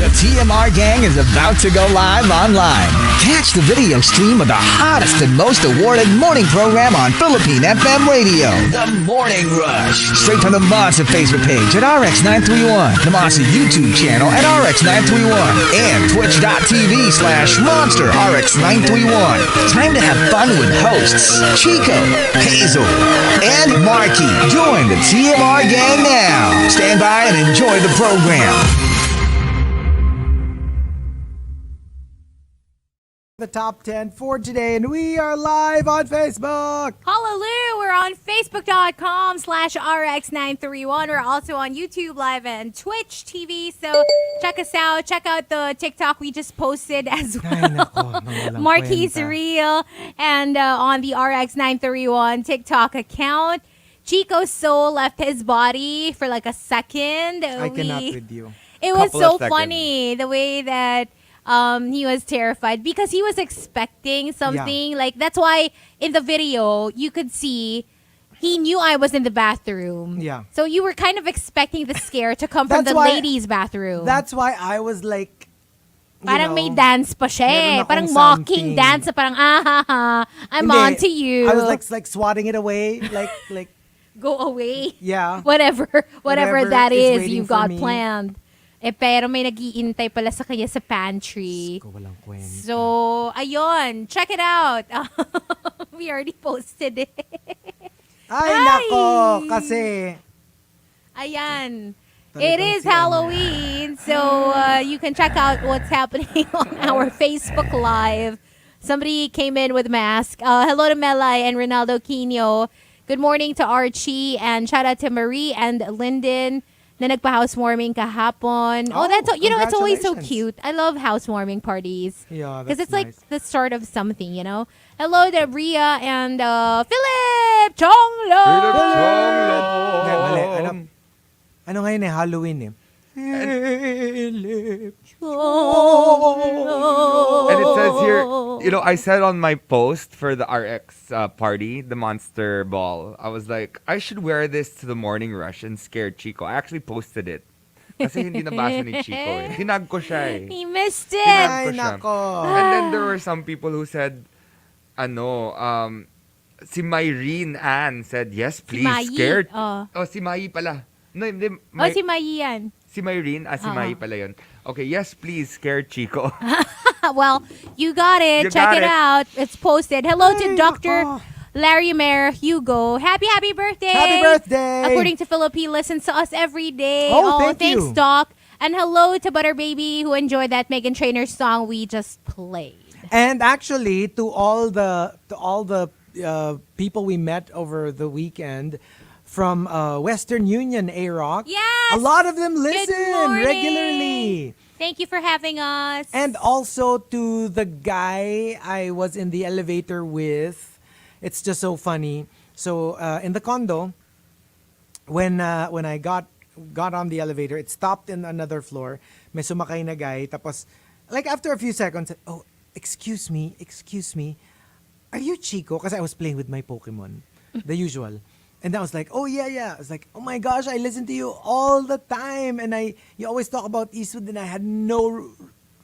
The TMR gang is about to go live online. Catch the video stream of the hottest and most awarded morning program on Philippine FM radio. The Morning Rush. Straight from the Monster Facebook page at RX931, the Monster YouTube channel at RX931, and twitch.tv/Monster RX931. Time to have fun with hosts Chico, Hazel, and Markki. Join the TMR gang now. Stand by and enjoy the program. The top 10 for today, and we are live on Facebook. Hallelujah! We're on Facebook.com/RX931. We're also on YouTube Live and Twitch TV. So check us out. Check out the TikTok we just posted as well. Ay, nako, Markki's Reel and on the RX931 TikTok account. Chico's soul left his body for like a second. I cannot with you. It was so funny the way that he was terrified because he was expecting something. Like, that's why in the video you could see he knew I was in the bathroom. Yeah. So you were kind of expecting the scare to come from the ladies' bathroom. That's why I was like, parang may dance pa siya eh. Parang something. mocking dance. Parang, I'm on to you. I was like swatting it away. Like go away. Yeah. Whatever that is waiting you've for got me. planned. Pero may nag-iintay pala sa kanya sa pantry. Walang kwenta. So, ayun. Check it out. We already posted it. Ay, nako. Kasi, Ayan. Talagang It is si Halloween. So, you can check out what's happening on our Facebook Live. Somebody came in with a mask. Hello to Melay and Ronaldo Quino. Good morning to Archie. And shout out to Marie and Lyndon na nagpa-housewarming kahapon. That's it's always so congratulations. cute. I love housewarming parties. Yeah, Because that's it's like nice. the start of something, you know? Hello to Bria and Philip Chonglo! Hindi, mali. Ano ngayon eh, Halloween eh. Philip. And it says here, I said on my post for the RX party, the Monster Ball, I was like, I should wear this to the morning rush and scare Chico. I actually posted it. Kasi hindi nabasa ni Chico eh. Tinag ko siya eh. He missed it! Ay, ko siya. nako. And then there were some people who said, si Myrene Ann said, yes, please, Mai. scared. Oh. Si Mai pala. No, hindi. Si Mai yan. Si Myrene, si Mai pala yun. Okay, yes, please, scare Chico. Well, you got it. You Check got it it. out. It's posted. Hello to Ay, Dr. nako. Larry Mayer Hugo. Happy birthday. Happy birthday. According to Philip, he listens to us every day. Oh, thank thanks, you. Doc. And hello to Butter Baby who enjoyed that Meghan Trainor song we just played. And actually, to all the people we met over the weekend from Western Union, A-Rock. Yes! A lot of them listen morning. regularly. Thank you for having us. And also to the guy I was in the elevator with. It's just so funny. So in the condo, when I got on the elevator, it stopped in another floor. May sumakay na guy. Tapos, like after a few seconds, oh, excuse me. Are you Chico? Because I was playing with my Pokemon. The usual. And I was like, oh yeah. I was like, oh my gosh, I listen to you all the time. And you always talk about Eastwood, and I had no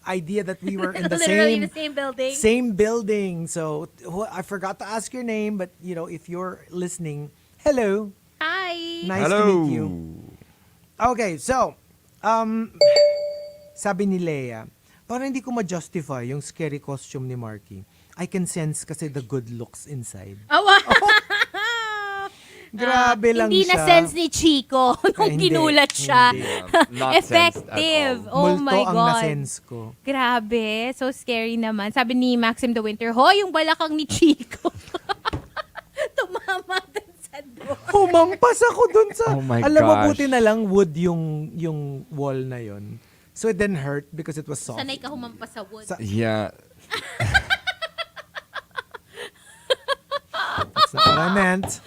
idea that we were in the Literally the same building. Same building. So I forgot to ask your name, but if you're listening, hello. Hi. Nice Hello. to meet you. Okay, so sabi ni Leia, parang hindi ko ma-justify yung scary costume ni Markki. I can sense kasi the good looks inside. Oh, wow. Grabe lang Hindi siya. na-sense ni Chico nung Hindi. ginulat siya. Not Effective. sensed at all. Oh Multo my ang God. na-sense ko. Grabe. So scary naman. Sabi ni Maxim the Winter, yung balakang ni Chico. Tumama dun sa door. Humampas ako dun sa... Oh my Alam mo, gosh. buti na lang wood yung wall na yon. So it didn't hurt because it was soft. Sanay ka humampas sa wood. Yeah. That's not what I meant.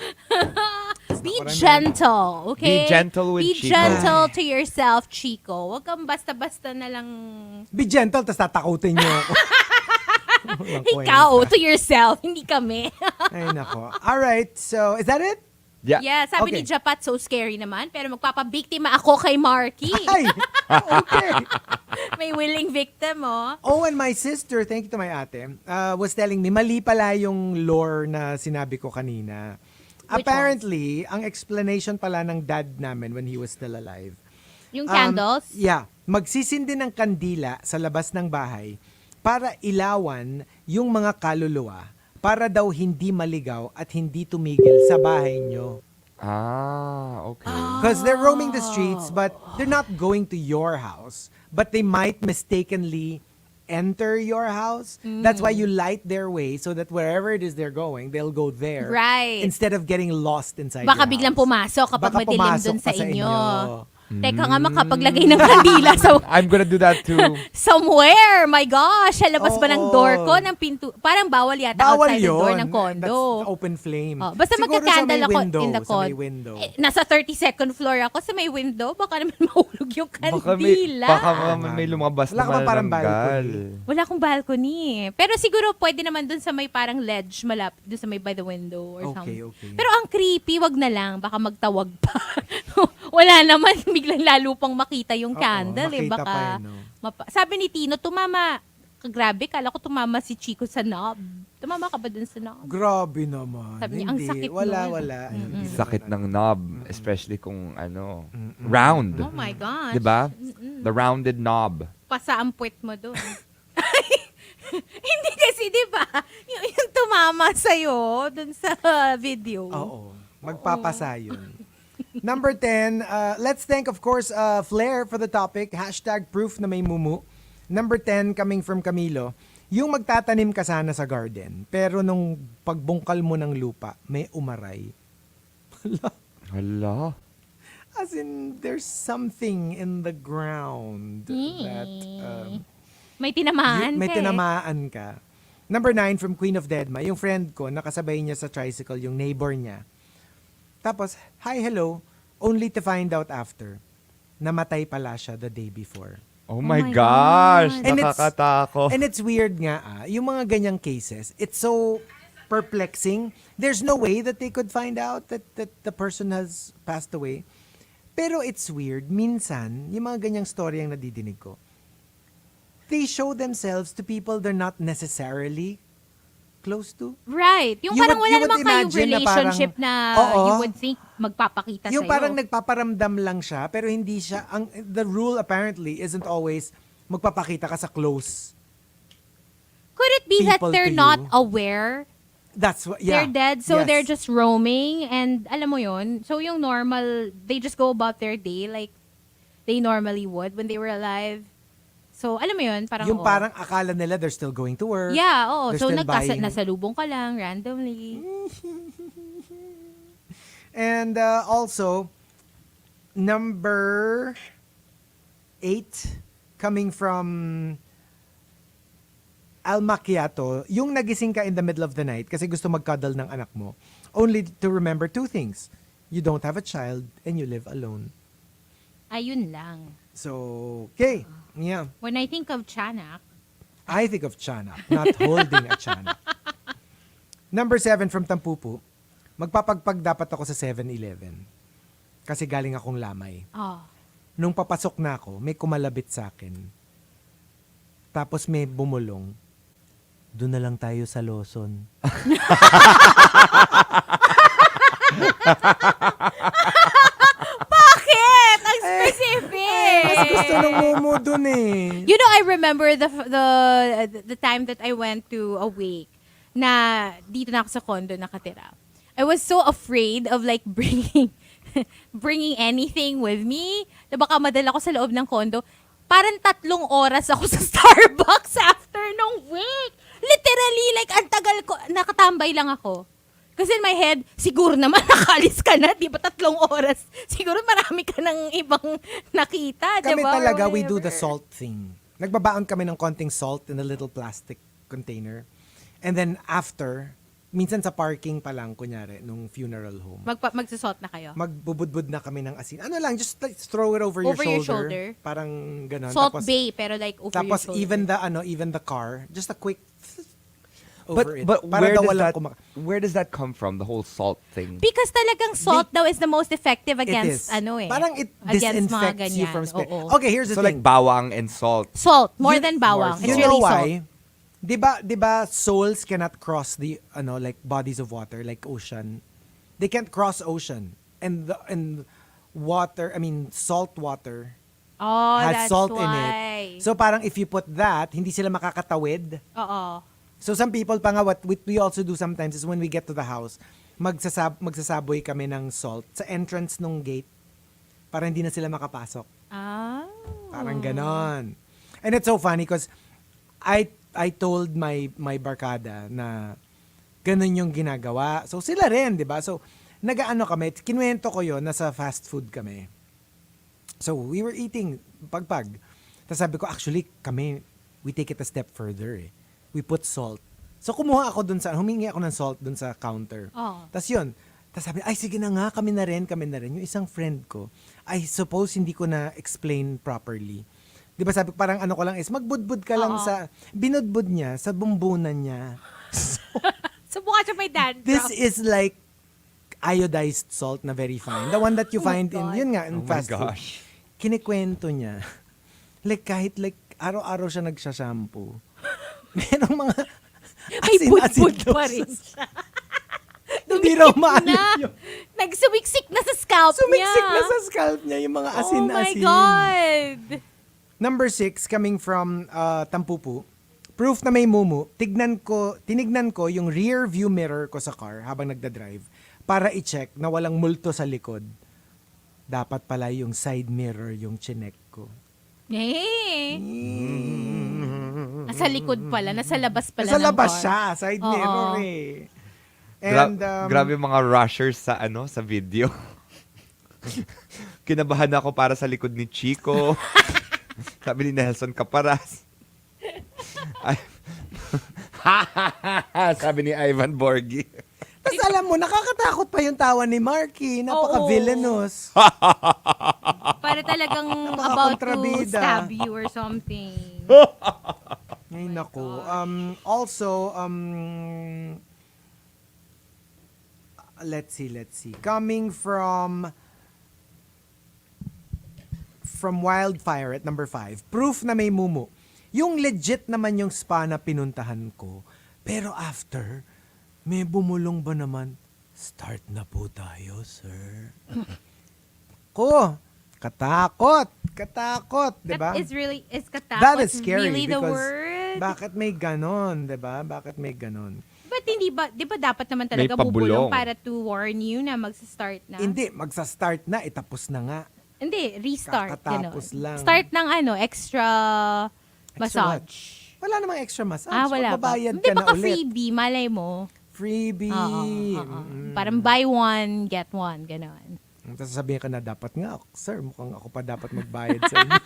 Be gentle, okay? Be gentle with Be Chico. gentle to yourself, Chico. Huwag kang basta-basta na lang... Be gentle, tas tatakutin niyo ako. Walang kwenta. Ikaw, to yourself, hindi kami. Ay, nako. Alright, so is that it? Yeah. Yeah, sabi Okay. ni Japat, so scary naman. Pero magpapabiktima ako kay Markki. Ay! Okay. May willing victim, oh. Oh, and my sister, thank you to my ate, was telling me, mali pala yung lore na sinabi ko kanina. Which Apparently, ang explanation pala ng dad namin when he was still alive. Yung candles? Yeah. Magsisindi ng kandila sa labas ng bahay para ilawan yung mga kaluluwa para daw hindi maligaw at hindi tumigil sa bahay nyo. Okay. Because they're roaming the streets, but they're not going to your house. But they might mistakenly enter your house. That's why you light their way so that wherever it is they're going, they'll go there. Right. Instead of getting lost inside Baka your biglang house. pumasok kapag Baka madilim pumasok dun sa pa inyo. Teka Mm. nga, makapaglagay ng kandila sa I'm gonna do that too. somewhere. My gosh, sa labas ba ng Oo. door ko, ng pinto. Parang bawal yata Bawal outside the door yun. ng condo. That's open flame. Oh, basta Siguro magka-candle sa may ako window, in the sa may condo. window. Nasa 32nd floor ako sa may window. Baka naman mahulog yung kandila. Baka may lumabas Wala ka na ba parang malanggal. Wala akong balcony. Pero siguro pwede naman dun sa may parang ledge malapit dun sa may by the window or something. Okay. Pero ang creepy, wag na lang. Baka magtawag pa. Wala naman. Biglang lalo pang makita yung candle. makita Baka, pa eh, no? sabi ni Tino, tumama. Grabe, kala ko tumama si Chico sa knob. Tumama ka ba dun sa knob? Grabe naman. Sabi niya, ang Hindi. sakit Wala. nun. Sakit ng knob, especially kung round. Oh my gosh. Diba? The rounded knob. Pasa ang puwet mo dun. Hindi kasi, di ba? Yung tumama sa'yo dun sa video. Oo. Magpapasa yun. Number 10, let's thank, of course, Flair for the topic. #proof na may mumu. Number 10, coming from Camilo. Yung magtatanim ka sana sa garden, pero nung pagbungkal mo ng lupa, may umaray. Hala. As in, there's something in the ground that May tinamaan may ka eh. tinamaan ka. Number 9 from Queen of Deadma, yung friend ko, nakasabay niya sa tricycle, yung neighbor niya. Tapos, hi, hello, only to find out after, namatay pala siya the day before. Oh my my gosh, God. And nakakatakot. And it's weird nga, yung mga ganyang cases, it's so perplexing. There's no way that they could find out that the person has passed away. Pero it's weird, minsan, yung mga ganyang story ang nadidinig ko, they show themselves to people they're not necessarily close to. Right. Yung You parang would- wala you would naman kayong imagine na relationship parang, na oo. you would think magpapakita Yung sa'yo. parang nagpaparamdam lang siya, pero hindi siya, the rule apparently isn't always magpapakita ka sa close. Could it be that people they're to not you. aware That's what, yeah. they're dead, so Yes. they're just roaming, and alam mo yon, so yung normal, they just go about their day like they normally would when they were alive. So, alam mo yun, parang Yung parang akala nila they're still going to work. yeah, oo. They're So, still buying. nasalubong ka lang randomly. And also, number 8, coming from Al Macchiato, yung nagising ka in the middle of the night kasi gusto magcuddle ng anak mo, only to remember 2 things. You don't have a child and you live alone. Ayun lang. So, okay. Yeah. When I think of Chanak, I think of Chanak, not holding a Chanak. Number 7 from Tampupu, magpapagpag dapat ako sa 7-Eleven. Kasi galing akong lamay. oh, Nung papasok na ako, may kumalabit sa akin. Tapos may bumulong. Doon na lang tayo sa Lawson. bakit? Ang specific! Mas gusto nung Mumu dun eh. You know, I remember the time that I went to a wake na dito na ako sa condo nakatira. I was so afraid of like bringing anything with me na baka madala ko sa loob ng condo. Parang 3 oras ako sa Starbucks after nung wake. Literally, like, ang tagal ko, nakatambay lang ako. Kasi in my head, siguro naman nakalis ka na, di ba 3 oras? Siguro marami ka ng ibang nakita, di Kami ba? Or talaga, we do whatever. the salt thing. Nagbabaon kami ng konting salt in a little plastic container. And then after, minsan sa parking pa lang, kunyari, nung funeral home, Magsasalt na kayo. magbubudbud na kami ng asin. Ano lang, just like, throw it over, Over your your shoulder. shoulder. Parang ganon. Salt tapos, Bay, pero like over tapos your shoulder. even the car, just a quick, over it. But Para daw walang where does that come from? The whole salt thing. Because talagang salt daw is the most effective It against is. Parang it against mga disinfects you ganyan. from spirit. Oo. Okay, here's the So thing. like bawang and salt. Salt, more than bawang. You It's know really salt. why? 'Di ba souls cannot cross the like bodies of water like ocean. They can't cross ocean. And water, I mean salt water Oh, has that's salt in why. it. So parang if you put that, hindi sila makakatawid. Oo. So some people pa nga, what we also do sometimes is when we get to the house, magsasaboy kami ng salt sa entrance nung gate para hindi na sila makapasok. Ah. Parang ganon. And it's so funny because I told my barkada na ganon yung ginagawa. So sila rin, di ba? So nagaano kami, kinuwento ko yon, nasa fast food kami. So we were eating pagpag. Tapos sabi ko, actually kami, we take it a step further eh. We put salt. So kumuha ako dun humingi ako ng salt dun sa counter. Oh. Tapos yun, tapos sabi, ay sige na nga, kami na rin. Yung isang friend ko, I suppose hindi ko na explain properly. Di ba sabi, parang ano ko lang is, magbudbud ka lang binudbud niya, sa bumbunan niya. So mukha siya may dandruff. This is like iodized salt na very fine. The one that you find in, God. yun nga, in Oh my fast food. gosh. Kinikwento niya. Like kahit like araw-araw siya nagsashampoo. Merong mga May budbud asin-asin pa rin doses. siya. Hindi raw Dumikit maalis na. yun. Nagsumiksik na sa scalp niya. Sumiksik na sa scalp niya yung mga Oh asin-asin. my God. Number 6, coming from Tampupu. Proof na may mumu, tinignan ko yung rear view mirror ko sa car habang nagda-drive para i-check na walang multo sa likod. Dapat pala yung side mirror yung chinek ko. Eh. Nasa likod pala. Nasa labas pala Sa ng labas car. siya, side Oo. mirror eh. And, Grabe yung mga rushers sa sa video. Kinabahan ako para sa likod ni Chico. Sabi ni Nelson Caparas. Sabi ni Ivan Borgi. Tapos alam mo, nakakatakot pa yung tawa ni Markki. Napaka-villainous. Para talagang about to kontrabida. stab you or something. Ay, naku. Also, let's see. Coming from Wildfire at number 5. Proof na may mumu. Yung legit naman yung spa na pinuntahan ko. Pero after, may bumulong ba naman? Start na po tayo, sir. Katakot, diba? That is katakot. That is scary really the because word. bakit may ganon, diba? Bakit may ganon? But hindi ba, di ba dapat naman May talaga pabulong. bubulong para to warn you na magsa-start na? Hindi, magsa-start na, itapos na nga. Hindi, restart. Kakatapos Ganun. lang. Start ng extra massage. Wala namang extra massage. Wala ba? Magbabayad Hindi, ka na baka ulit. freebie, malay mo. Freebie. Oo. Parang buy one, get one, gano'n. Tapos sasabihin ka na, dapat nga, sir, mukhang ako pa dapat magbayad sa inyo.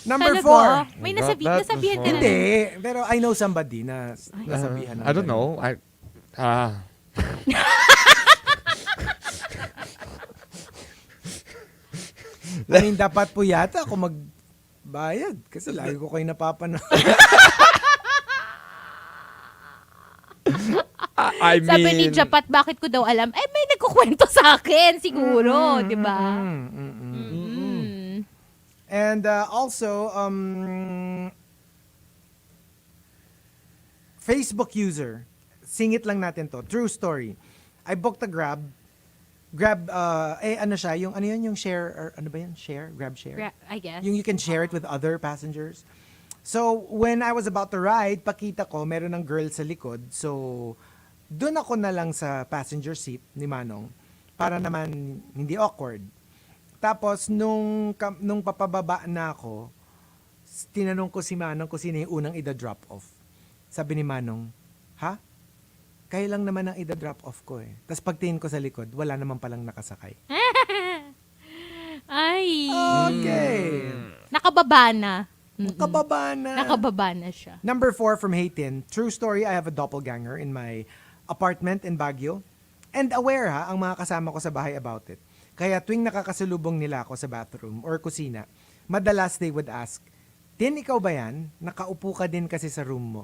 Number Talaga? 4. May That nasabihan ka na. Hindi, pero I know somebody na nasabihan. I don't know. I mean, dapat po yata ako magbayad kasi lagi ko kayo napapanood. I mean, Sabi ni Japat, bakit ko daw alam? May nagkukwento sa akin, siguro, di ba? And also, Facebook user, singit lang natin to, true story. I booked a Grab, ano siya, yung share, or ano ba yan, share, Grab share? I guess. Yung you can share it with other passengers. So, when I was about to ride, pakita ko, meron ng girl sa likod. So, doon ako na lang sa passenger seat ni Manong para naman hindi awkward. Tapos, nung papababa na ako, tinanong ko si Manong kung sino yung unang ida-drop off. Sabi ni Manong, ha? Kayo lang naman ang ida-drop off ko eh. Tapos pagtingin ko sa likod, wala naman palang nakasakay. Ay. Okay. Nakababa na. Nakababa na. Siya. Number 4 from Haytin. True story, I have a doppelganger in my apartment in Baguio. And aware ang mga kasama ko sa bahay about it. Kaya tuwing nakakasalubong nila ako sa bathroom or kusina, madalas they would ask, Tin, ikaw ba yan? Nakaupo ka din kasi sa room mo.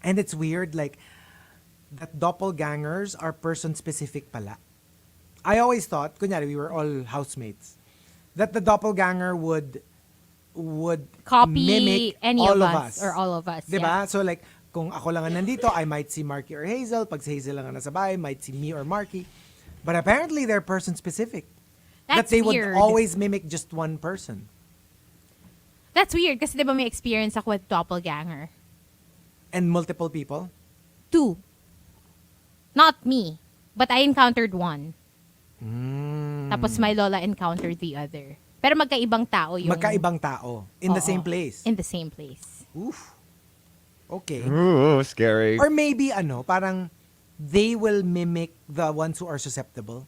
And it's weird, like, that doppelgangers are person-specific pala. I always thought, kunyari, we were all housemates, that the doppelganger would Copy mimic any all of us or all of us. Diba? So like, kung ako lang ang nandito, I might see Markki or Hazel. Pag si Hazel lang ang nasa bahay, might see me or Markki. But apparently, they're person-specific. That's that they weird. would always mimic just one person. That's weird kasi diba may experience ako with doppelganger. And multiple people? 2. Not me, but I encountered one. Tapos my lola encountered the other. Pero magkaibang tao yung... Magkaibang tao. In the Oo. same place. In the same place. Oof. Okay. Ooh, scary. Or maybe, parang they will mimic the ones who are susceptible.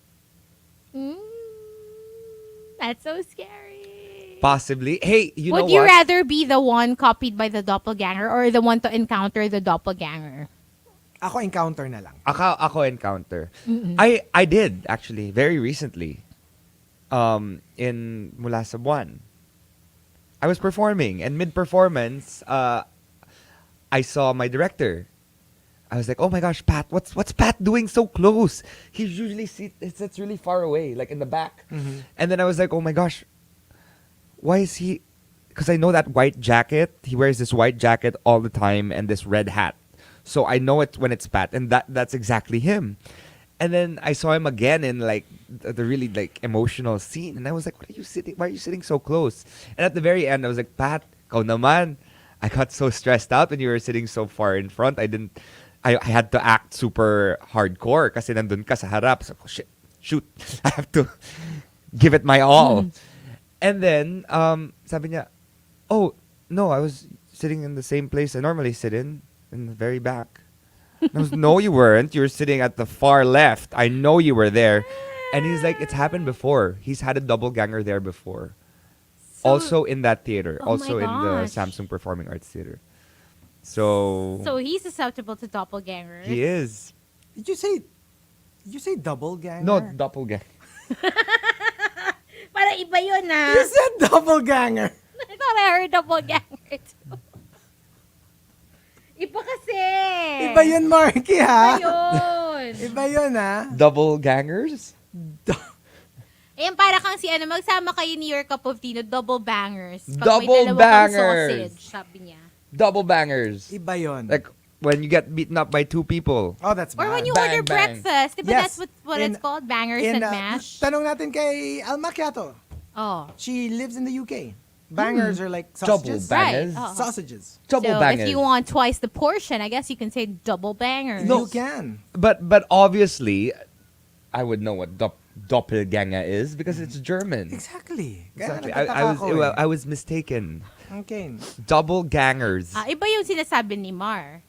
That's so scary. Possibly. Hey, you know Would what? you rather be the one copied by the doppelganger or the one to encounter the doppelganger? Ako encounter na lang. Ako encounter. I did actually very recently. In Mula sa Buwan. I was performing, and mid-performance, I saw my director. I was like, "Oh my gosh, Pat! What's Pat doing so close? He usually sits really far away, like in the back." And then I was like, "Oh my gosh, why is he?" Because I know that white jacket. He wears this white jacket all the time and this red hat. So I know it when it's Pat, and that's exactly him. And then I saw him again in like the really like emotional scene, and I was like, "What are you sitting? Why are you sitting so close?" And at the very end, I was like, "Pat, kau naman." I got so stressed out when you were sitting so far in front. I had to act super hardcore kasi nandun ka sa harap. So, oh, shit, shoot, I have to give it my all. And then sabi niya, "Oh no, I was sitting in the same place I normally sit in the very back." I was, "No, you weren't. You were sitting at the far left. I know you were there." And he's like, "It's happened before. He's had a doppelganger there before. Also in that theater. Oh Also my in the gosh. Samsung Performing Arts Theater." So he's susceptible to doppelgangers. he is. Did you say doppelganger? No, doppelganger. Para iba yun You said doppelganger. I thought I heard doppelganger too. Iba kasi. Iba yun, Markki, ha? Iba yun. Iba yun, ha? Doppelgangers? Ayan, para kang magsama kayo ni your cup of tea na double bangers. Pag Double may dalawa kang bangers. sausage, sabi niya. Double bangers. Iba yun. Like when you get beaten up by 2 people. Oh, that's bad. Or when you Bang, order bang. breakfast. Diba Yes. that's what it's called? Bangers and mash? Tanong natin kay Al Macchiato. Oh. She lives in the UK. Bangers are like Double sausages. bangers. Right. Oh. Sausages. Double So bangers. if you want twice the portion, I guess you can say double bangers. You can. But obviously, I would know what doppelganger is because it's German. Exactly. Exactly. Kaya nagtataka ako eh. I was mistaken. Okay. Double gangers. Iba yung sinasabi ni Mar.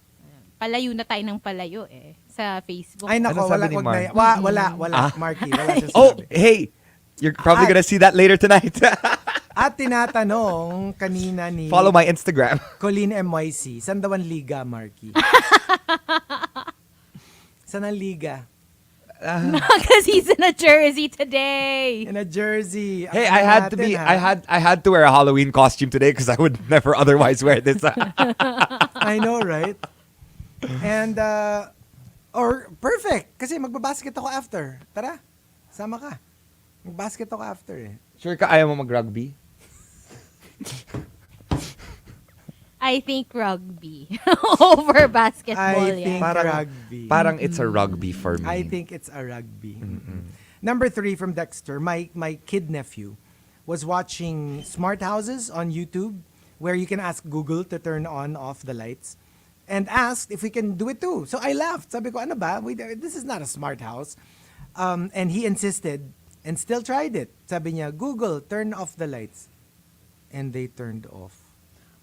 Palayo na tayo ng palayo sa Facebook. Ay nako, Ano sabi wala, ni wag Mark? na, wala, Markki. Wala siya Oh, sinabi. hey, you're probably Ay. gonna see that later tonight. At tinatanong kanina ni Follow my Instagram. Colleen MYC, saan daw ang liga, Markki? Saan ang liga? Because he's in a jersey today. In a jersey. Hey, Ang I had to natin, be. ha? I had to wear a Halloween costume today because I would never otherwise wear this. I know, right? And, or perfect. Kasi magbabasket ako after. Tara, sama ka. Magbasket ako after eh. Sure ka ayaw mo mag-rugby? I think rugby over basketball. I think rugby. Parang it's a rugby for me. I think it's a rugby. Number 3 from Dexter. My kid nephew was watching smart houses on YouTube where you can ask Google to turn on off the lights and asked if we can do it too. So I laughed. Sabi ko, ano ba? This is not a smart house. And he insisted and still tried it. Sabi niya, Google, turn off the lights. And they turned off.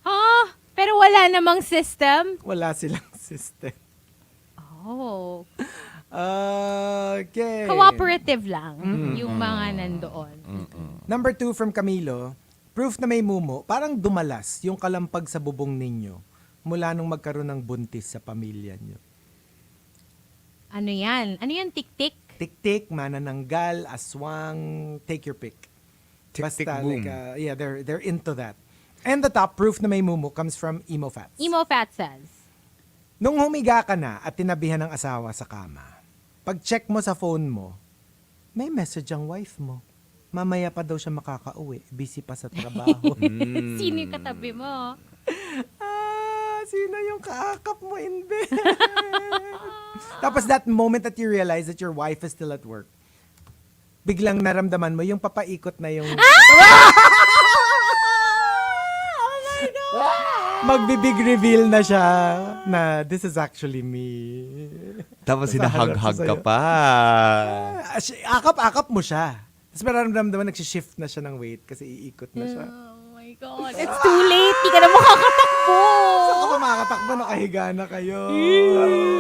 Huh? Pero wala namang system? Wala silang system. Oh. Okay. Cooperative lang yung mga nandoon. Number 2 from Camilo. Proof na may mumu, parang dumalas yung kalampag sa bubong ninyo mula nung magkaroon ng buntis sa pamilya nyo. Ano yan? Ano yan? Tik-tik? Tik-tik, manananggal, aswang, take your pick. Tik-tik, Basta, boom. like, yeah, they're into that. And the top proof na may mumu comes from Emo Fats. Emo Fat says, Nung humiga ka na at tinabihan ng asawa sa kama, pag-check mo sa phone mo, may message ang wife mo. Mamaya pa daw siya makakauwi. Busy pa sa trabaho. sino yung katabi mo? Sino yung kaakap mo in bed? Tapos that moment that you realize that your wife is still at work, biglang naramdaman mo yung papaikot na yung... Magbibig reveal na siya na this is actually me. Tapos hinahag-hag ka pa. Akap-akap mo siya. Tapos mararamdaman nagsishift na siya ng weight kasi iikot na siya. Oh my God. It's too late. Di ka na makakatakbo. Saan ka pa makakatakbo? Nakahiga na kayo.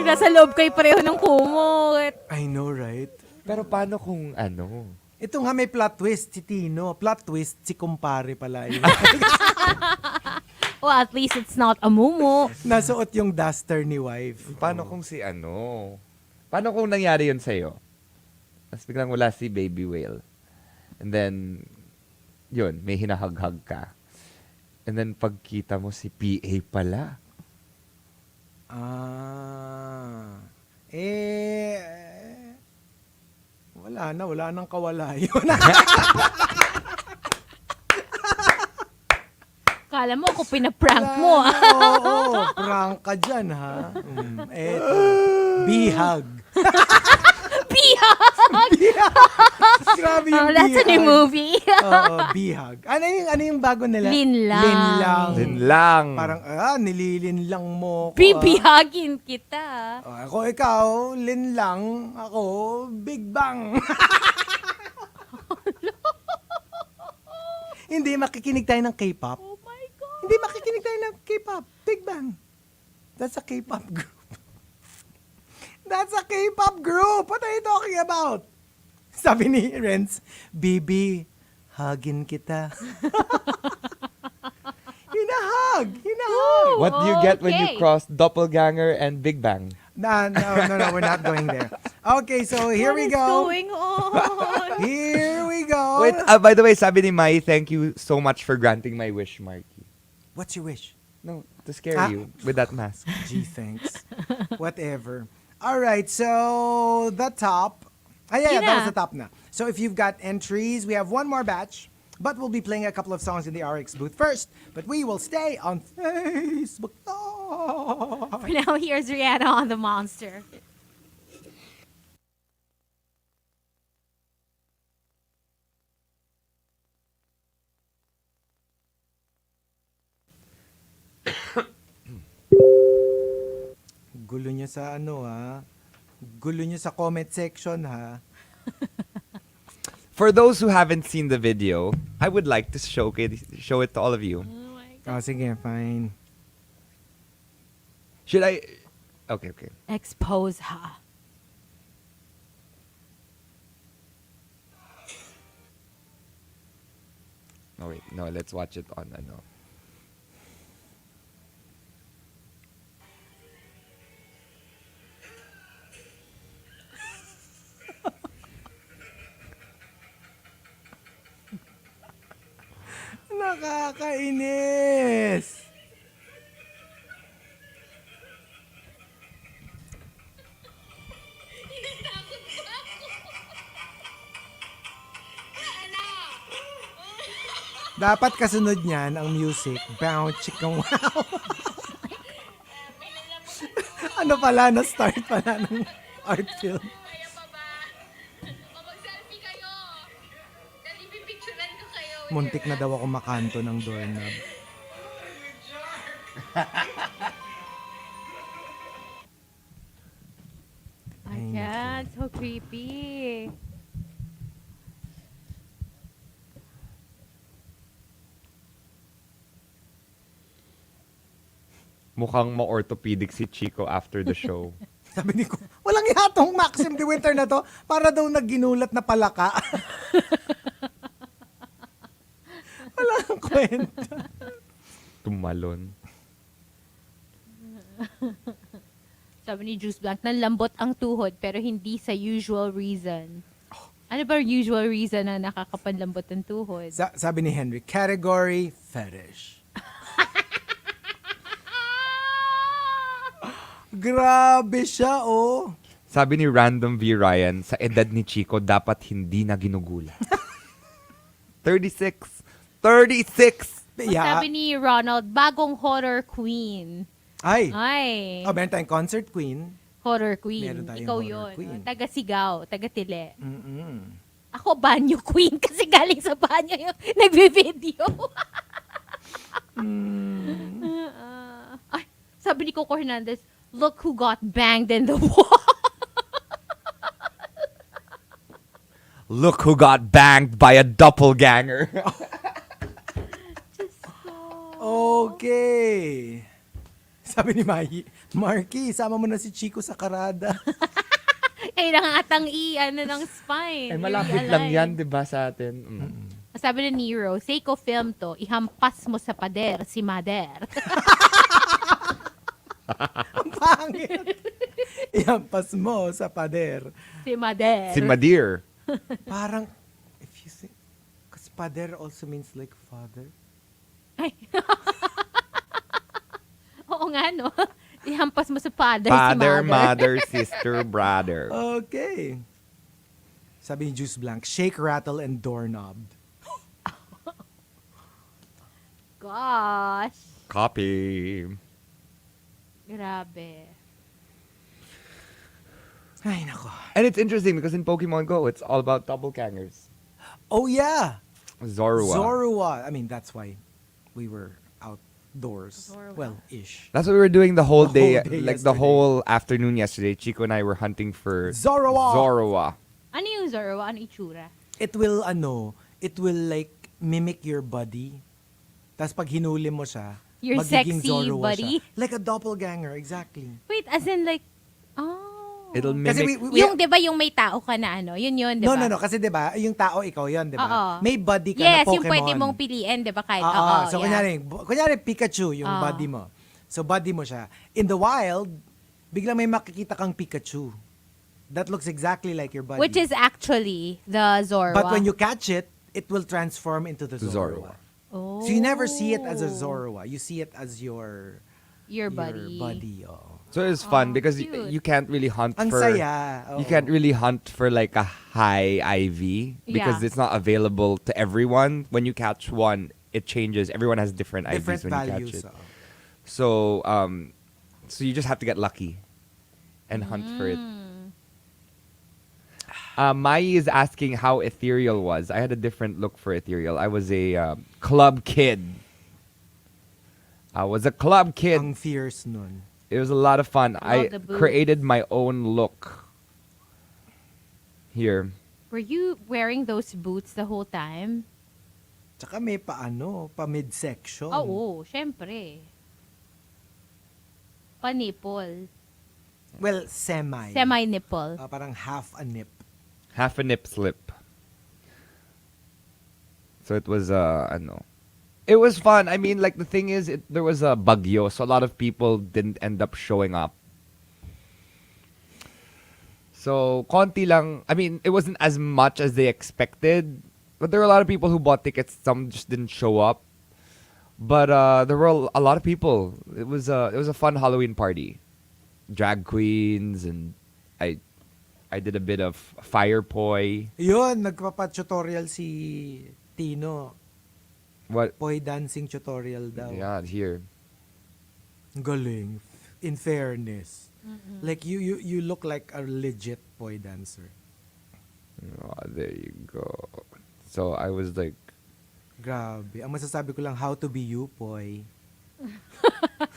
Nasa loob kayo pareho ng kumot. I know, right? Pero paano kung ano? Ito nga may plot twist si Tino. Plot twist si kumpare pala yun. Well, at least it's not a mumu. Nasuot yung duster ni wife. Paano kung si ano? Paano kung nangyari yun sa'yo? Tapos biglang wala si baby whale. And then, yun, may hinahag-hag ka. And then pagkita mo si PA pala. Wala nang kawala yun. Kala mo ako pinaprank mo. Oo, prank ka dyan, ha? Eto, bihag. Bihag! Grabe yung bihag. That's a new movie. Oo, bihag. Ano yung bago nila? Linlang. Linlang. Parang, nililinlang mo ko. Bibihagin kita. Ako, ikaw, linlang. Ako, Big Bang. Hindi, makikinig tayo ng K-pop. Oh my God. Hindi, makikinig tayo ng K-pop. Big Bang. That's a K-pop group. That's a K-pop group. What are you talking about? Sabi ni Renz, Bibi, hugin kita. Hinahug. What do you get when you Okay. cross Doppelganger and Big Bang? No, we're not going there. Okay, so here we What is go. going on? Here we go. Wait, by the way, sabi ni Mai, thank you so much for granting my wish, Markki. What's your wish? No, to scare you with that mask. Gee, thanks. Whatever. All right, so the top. Yun That na. was the top na. So if you've got entries, we have one more batch, but we'll be playing a couple of songs in the RX booth first. But we will stay on Facebook. For now, here's Rihanna on the Monster. Gulo niyo sa ano, ha? Gulo niyo sa comment section, ha? For those who haven't seen the video, I would like to show it to all of you. Oh, sige, fine. Should I? Okay. Expose her. No, wait. No, let's watch it on ano. Nakakainis! Dapat kasunod niyan ang music. Bow, chika, wow. Ano pala, na-start pala ng art film. Kaya pa ba? Mag-selfie kayo. Dali pipicturean ko kayo. Muntik na daw ako makanto ng doorknob. I can't. So creepy. Mukhang ma-orthopedic si Chico after the show. Sabi ni ko, walang yatong Maxim de Winter na to para daw nagginulat na palaka. Walang kwenta. Tumalon. Sabi ni Juice Blanc, nanlambot ang tuhod pero hindi sa usual reason. Ano ba usual reason na nakakapanlambot ang tuhod? Sabi ni Henry, category fetish. Grabe siya, oh. Sabi ni Random V. Ryan, sa edad ni Chico, dapat hindi na ginugulat. 36. 36! Yeah. Sabi ni Ronald, bagong horror queen. Ay. Ay. Oh, meron tayong concert queen. Horror queen. Meron tayong Ikaw horror yun. queen. Taga-sigaw, taga-tile. Mm-mm. Ako, banyo queen kasi galing sa banyo yung nagbe-video. Ay, sabi ni Coco Hernandez, look who got banged in the wall. Look who got banged by a doppelganger. Okay. Sabi ni Markki, sama mo na si Chico sa karada. Kailangan atang ng spine. Eh, malapit lang yan, di ba, sa atin? Sabi ni Nero, Seiko film to, ihampas mo sa pader si Mader. Ang pangit. Ihampas mo sa pader. Si Mader. Si Madir. Parang, if you think, because pader also means like father. Ay. Oo nga, no? Ihampas mo sa pader Father, si Mader. mother, sister, brother. Okay. Sabi ni Juice Blank, shake, rattle, and doorknob. Gosh. Copy. Grabe. Ay, nako. And it's interesting because in Pokemon Go, it's all about doppelgangers. Oh, yeah. Zorua. Zorua. I mean, that's why we were outdoors. Zorua. Well, ish. That's what we were doing the whole The day, whole day like the yesterday. whole afternoon yesterday. Chico and I were hunting for Zorua. Zorua. Ano yung Zorua? Ano itsura? It will, like mimic your body. Tapos pag hinuli mo siya, Your magiging sexy Zorua body? siya. Like a doppelganger, exactly. Wait, as in like, oh. It'll mimic. Kasi Yung, di ba, yung may tao ka na ano? Yun, di ba? No. Kasi di ba, yung tao ikaw yun, di ba? Oo. May body ka Yes, na Pokemon. yung pwede mong piliin, di ba? Kahit, Oo. So, yeah. kunyari Pikachu, yung Oo. body mo. So, body mo siya. In the wild, biglang may makikita kang Pikachu. That looks exactly like your body. Which is actually the Zorua. But when you catch it, it will transform into the Zorua. Zorua. Oh. So, you never see it as a Zorua. You see it as your buddy. oo. So it's fun because cute. you can't really hunt Ang for. saya. You oo. can't really hunt for like a high IV because Yeah. it's not available to everyone. When you catch one, it changes. Everyone has different Different IVs when you values. catch it. oo. So you just have to get lucky and hunt for it. Mai is asking how ethereal was. I had a different look for ethereal. I was a club kid. Ang fierce nun. It was a lot of fun. I the boots. created my own look. Here. Were you wearing those boots the whole time? Tsaka may pa midsection. Oo, syempre. Panipol. Well, semi. Semi-nipple. Parang half a nip. Half a nip slip. So it was It was fun. I mean, like the thing is, there was a bagyo, so a lot of people didn't end up showing up. So konti lang. I mean, it wasn't as much as they expected, but there were a lot of people who bought tickets. Some just didn't show up. But there were a lot of people. It was a fun Halloween party. Drag queens and I did a bit of fire poi. Yun, nagpapa-tutorial si Tino. What? Poi dancing tutorial daw. Yeah, here. Galing. In fairness. Like you look like a legit poi dancer. Oh, there you go. So I was like, Grabe. Ang masasabi ko lang, how to be you, poi.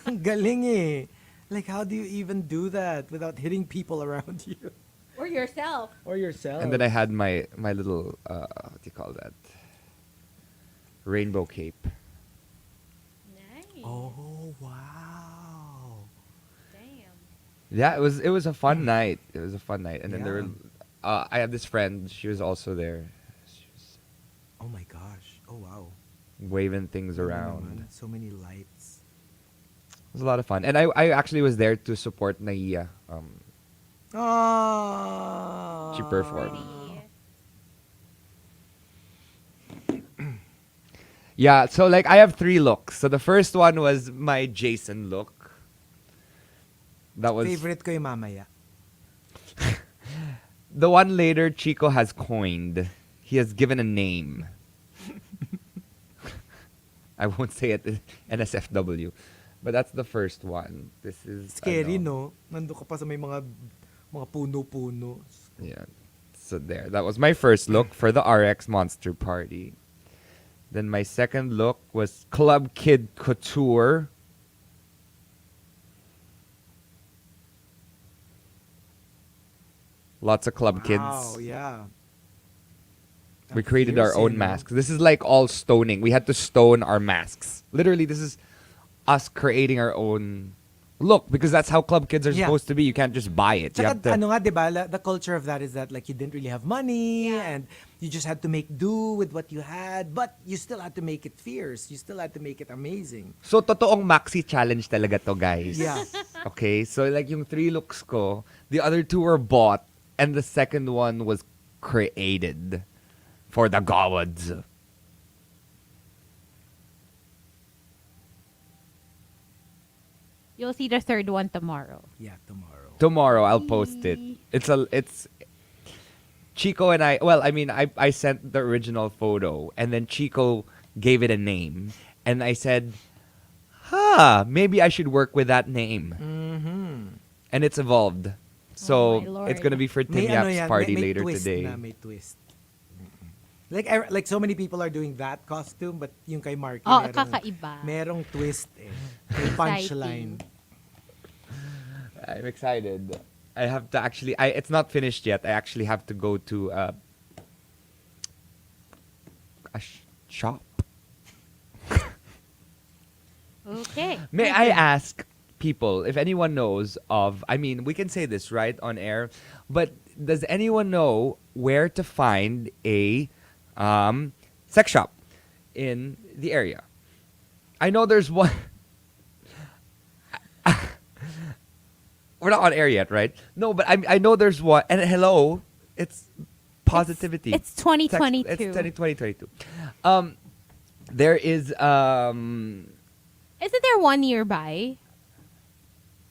Galing eh. Like, how do you even do that without hitting people around you? Or yourself. Or yourself. and then I had my little what do you call that? Rainbow cape. Nice. Oh, wow. Damn. Yeah, it was a fun night. It was a fun night. And then there Yeah. were I have this friend, she was also there. She was Oh my gosh. Oh, wow. waving things Ano around. naman, so many lights. It was a lot of fun. And I actually was there to support Naiya. Oh. She performed. Yeah, so like I have 3 looks. So the first one was my Jason look. That was Favorite ko yung mamaya. the one later Chico has coined. He has given a name. I won't say it, NSFW. But that's the first one. This is Scary, ano, no? Nandun ka pa sa may mga puno-puno. Yeah. So there. That was my first look for the RX Monster Party. Then my second look was Club Kid Couture. Lots of club kids. Wow, yeah. We created our own masks. This is like all stoning. We had to stone our masks. Literally, this is us creating our own look because that's how club kids are Yeah. supposed to be. You can't just buy it. You Tsaka, have to. ano nga, diba, the culture of that is that like you didn't really have money and you just had to make do with what you had, but you still had to make it fierce. You still had to make it amazing. So, totoong maxi challenge talaga to, guys. Yeah. Okay, so like yung 3 looks ko, the other 2 were bought, and the second one was created for the gods. You'll see the third one tomorrow. Yeah, tomorrow. Tomorrow, I'll post it. It's Chico and I. Well, I mean, I sent the original photo, and then Chico gave it a name, and I said, maybe I should work with that name. Mm-hmm. And it's evolved. Oh So my Lord. it's gonna be for Tim Yap's party later twist today. Na, may twist. Like so many people are doing that costume, but yung kay Markki Oh, kakaiba. merong twist eh. May punchline. I'm excited. I have to actually. It's not finished yet. I actually have to go to a shop. Okay. May I ask people if anyone knows of? I mean, we can say this right on air, but does anyone know where to find a sex shop in the area? I know there's one. We're not on air yet, right? No, but I know there's one. And hello, it's positivity. It's 2022. It's 2022. There is Isn't there one nearby?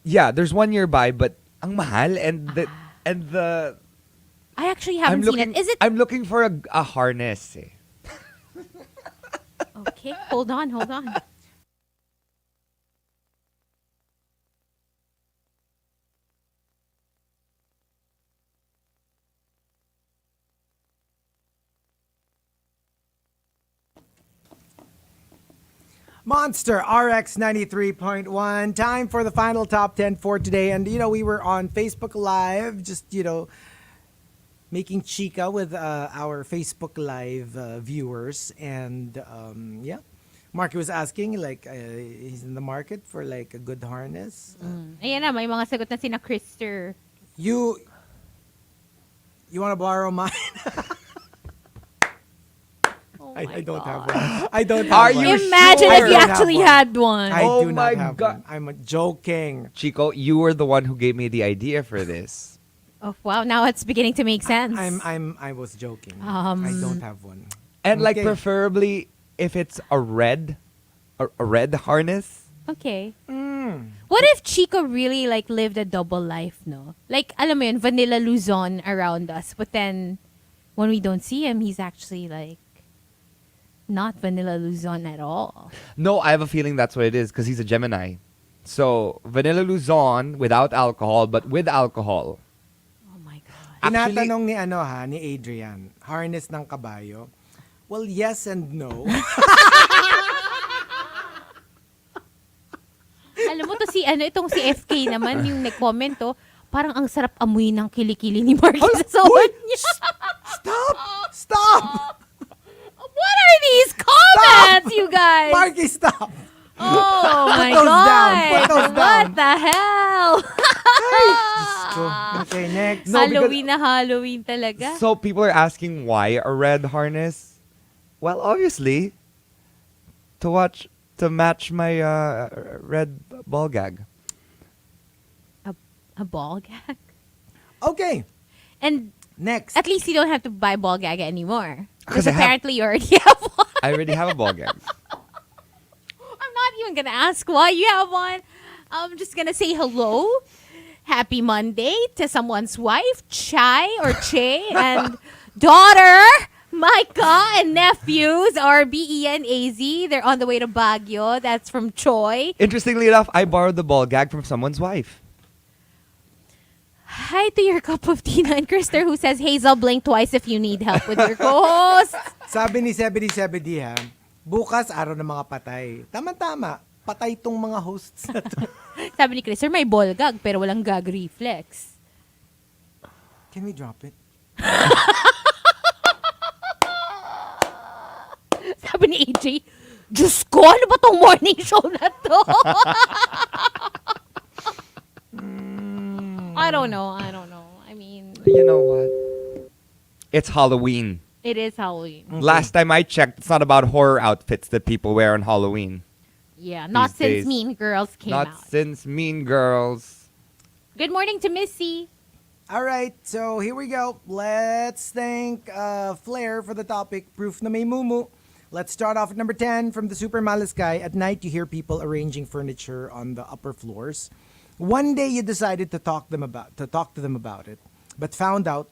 yeah, there's one nearby, but ang mahal and the I actually haven't I'm looking. seen it. Is it I'm looking for a harness. Eh. okay? Hold on. Monster RX93.1. Time for the final top 10 for today. And, we were on Facebook Live, just, making chica with our Facebook Live viewers. And, yeah, Markki was asking, like, he's in the market for, like, a good harness. Ayan na, may mga sagot na sina Krister. You want to borrow mine? Oh I my don't God. have one. I don't have Are one. you Imagine sure? if you I don't have actually one. had one. I Oh do my not have God. one. I'm joking. Chico, you were the one who gave me the idea for this. Oh wow, now it's beginning to make sense. I was joking. I don't have one. And like Okay. preferably if it's a red harness. Okay. What if Chico really like lived a double life, no? Like, alam mo yun, Vanilla Luzon around us, but then when we don't see him, he's actually like not Vanilla Luzon at all. No, I have a feeling that's what it is because he's a Gemini. So Vanilla Luzon without alcohol, but with alcohol. Oh my God. Actually- Tinatanong ni Adrian, harness ng kabayo? Well, yes and no. Alam mo to itong si FK naman yung nag-comment to, parang ang sarap amoy ng kilikili ni Markki sa sawan niya. Stop! What are these comments, you guys? Markki, stop! Oh my those God. down. Put those What down. the hell? Okay, next. No, because- Halloween na Halloween talaga. So people are asking why a red harness? Well, obviously to match my red ball gag. A ball gag? Okay, And next. at least you don't have to buy ball gag anymore. 'Cause Because I have- apparently you already have one. I already have a ball gag. I'm not even gonna ask why you have one. I'm just gonna say hello Happy Monday to someone's wife, Chai or Che, and daughter, Micah, and nephews, RBE and AZ. They're on the way to Baguio. That's from Choi. Interestingly enough, I borrowed the ball gag from someone's wife. Hi to your cup of tea, and Krister, who says, Hazel, blink twice if you need help with your co-host. Sabi ni Sebedi ha, bukas araw ng mga patay. Tama-tama, patay tong mga hosts na to. Sabi ni Krister, may ball gag, pero walang gag reflex. Can we drop it? Sabi ni AJ, Diyos ko, ano ba tong morning show na to? I don't know. I mean, You know what? It's Halloween. it is Halloween. Last time I checked, it's not about horror outfits that people wear on Halloween. Yeah, not These since days. Mean Girls came Not out. since Mean Girls. Good morning to Missy. All right, so here we go. Let's thank Flair for the topic, proof na may mumu. Let's start off at number 10 from the Super Malas guy. At night, you hear people arranging furniture on the upper floors. One day, you decided to talk to them about it, but found out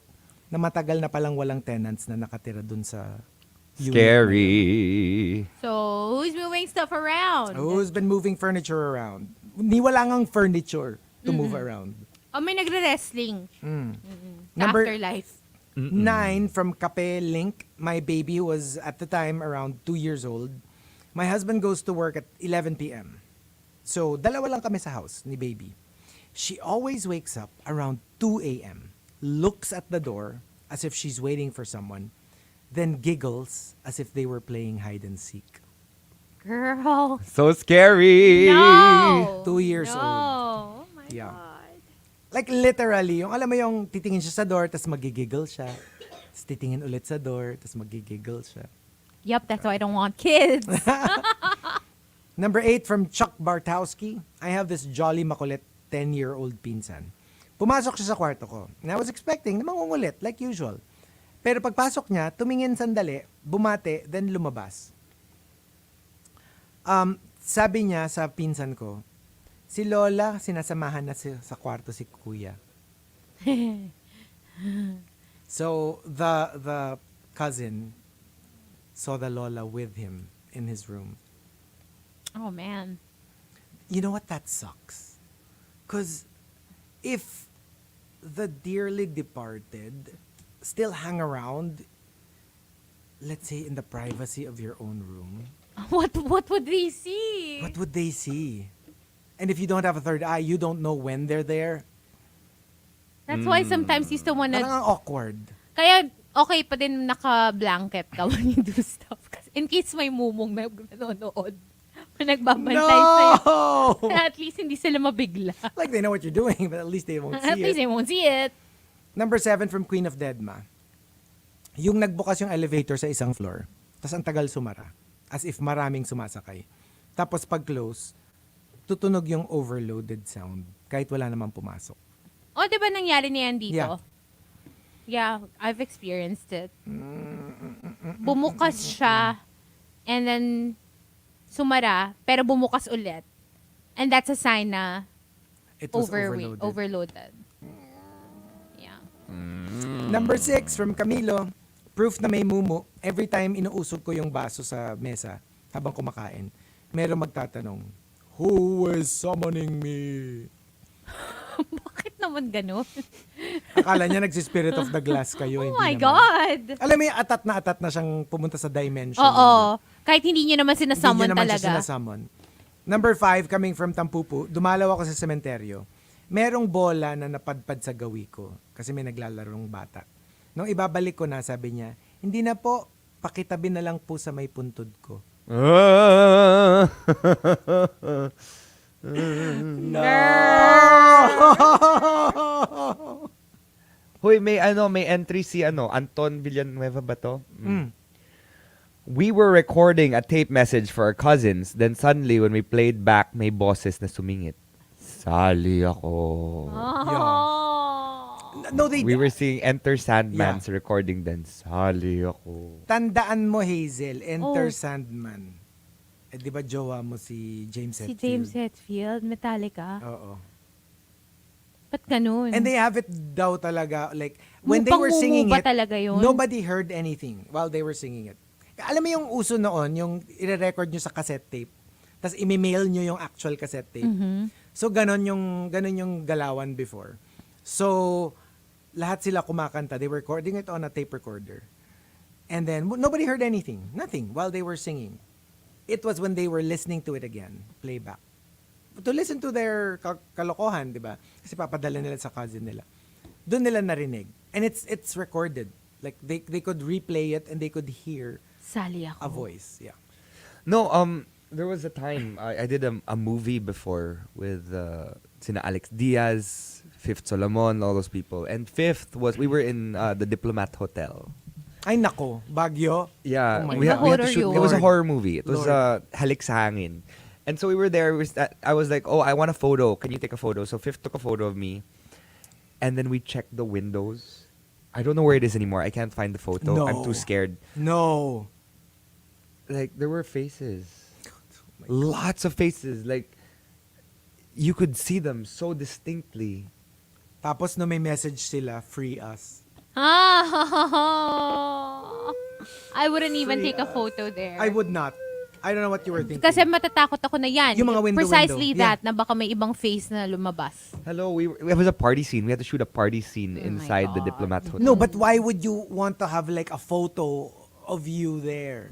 na matagal na palang walang tenants na nakatira dun sa unit. Scary. So, who's moving stuff around? Who's been moving furniture around? Ni wala ngang furniture to move around. Oh, may nagre-wrestling. Number- Afterlife. 9 from Kape Link. My baby was at the time around 2 years old. My husband goes to work at 11 p.m. So, dalawa lang kami sa house ni baby. She always wakes up around 2 a.m., looks at the door as if she's waiting for someone, then giggles as if they were playing hide and seek. Girl. So scary. No. 2 years no. old. Oh my Yeah. God. Like literally, yung alam mo yung titingin siya sa door, tas magigiggle siya. Tas titingin ulit sa door, tas magigiggle siya. Yep, that's why I don't want kids. Number 8 from Chuck Bartowski. I have this jolly makulit 10-year-old pinsan. Pumasok siya sa kwarto ko. And I was expecting na mangungulit, like usual. Pero pagpasok niya, tumingin sandali, bumate, then lumabas. Sabi niya sa pinsan ko, si Lola, sinasamahan na sa kwarto si Kuya. So, the cousin saw the Lola with him in his room. Oh, man. You know what? That sucks. Because if the dearly departed still hang around, let's say in the privacy of your own room, What would they see? what would they see? And if you don't have a third eye, you don't know when they're there. That's why sometimes you still wanna... Parang ang awkward. Kaya, okay pa din naka-blanket ka when you do stuff. Kasi in case may mumong na nanonood. May nagbabantay sa'yo. No! At least hindi sila mabigla. Like they know what you're doing, but at least they won't At see least it. they won't see it. Number 7 from Queen of Deadma. Yung nagbukas yung elevator sa isang floor, tas ang tagal sumara, as if maraming sumasakay. Tapos pag-close, tutunog yung overloaded sound, kahit wala namang pumasok. O, di ba nangyari niyan dito? Yeah. Yeah, I've experienced it. Bumukas siya, and then sumara, pero bumukas ulit. And that's a sign na It was overloaded. overloaded. Yeah. Number 6 from Camilo. Proof na may mumu. Every time inuusog ko yung baso sa mesa habang kumakain, meron magtatanong, "Who is summoning me?" Bakit naman ganun? Akala niya nagsispirit of the glass kayo. Oh hindi my naman. God! Alam mo yung atat na siyang pumunta sa dimension. Oo. Kahit hindi nyo naman Hindi sinasummon niya naman talaga. siya sinasummon. Number 5, coming from Tampupu, dumalaw ako sa sementeryo. Merong bola na napadpad sa gawi ko kasi may naglalarong bata. Nung ibabalik ko na, sabi niya, "Hindi na po, pakitabi na lang po sa may puntod ko." Ah. Hoy, may entry si Anton Villanueva ba to? We were recording a tape message for our cousins. Then suddenly, when we played back, may boses na sumingit. Sali ako. Oh. No, they We were seeing Enter Sandman's recording then. Sali ako. Tandaan mo, Hazel, Enter Oh. Sandman. Eh, di ba jowa mo si James Si Hetfield? James Hetfield, Metallica. Oo. Ba't ganun? And they have it daw talaga, like, when they Pang were mumu singing ba it, talaga yun? nobody heard anything while they were singing it. Alam mo yung uso noon, yung i-record nyo sa cassette tape, tapos i-mail nyo yung actual cassette tape. So, ganon yung galawan before. So, lahat sila kumakanta. They were recording it on a tape recorder. And then, nobody heard anything. Nothing while they were singing. It was when they were listening to it again, playback. To listen to their kalokohan, di ba? Kasi papadala nila sa cousin nila. Doon nila narinig. And it's recorded. Like, they could replay it and they could hear Sali ako. a voice. Yeah. No, there was a time I did a movie before with sina Alex Diaz, Fifth Solomon, all those people. And Fifth was, we were in the Diplomat Hotel. Ay nako, Baguio. Yeah, Oh my we God. had to shoot. Horror It was a yun. horror movie. It was Lord. Halik sa Hangin. And so we were there. I was like, oh, I want a photo. Can you take a photo? So Fifth took a photo of me. And then we checked the windows. I don't know where it is anymore. I can't find the photo. No. I'm too scared. No. Like, there were faces. Lots of faces. Like, you could see them so distinctly. Tapos no may message sila, free us. I wouldn't even take a photo there. I would not. I don't know what you were thinking. Kasi matatakot ako na yan. Yung mga window, Precisely window. that, na baka may ibang face na lumabas. Hello, it was a party scene. We had to shoot a party scene my inside the God. Diplomat Hotel. No, but why would you want to have like a photo of you there?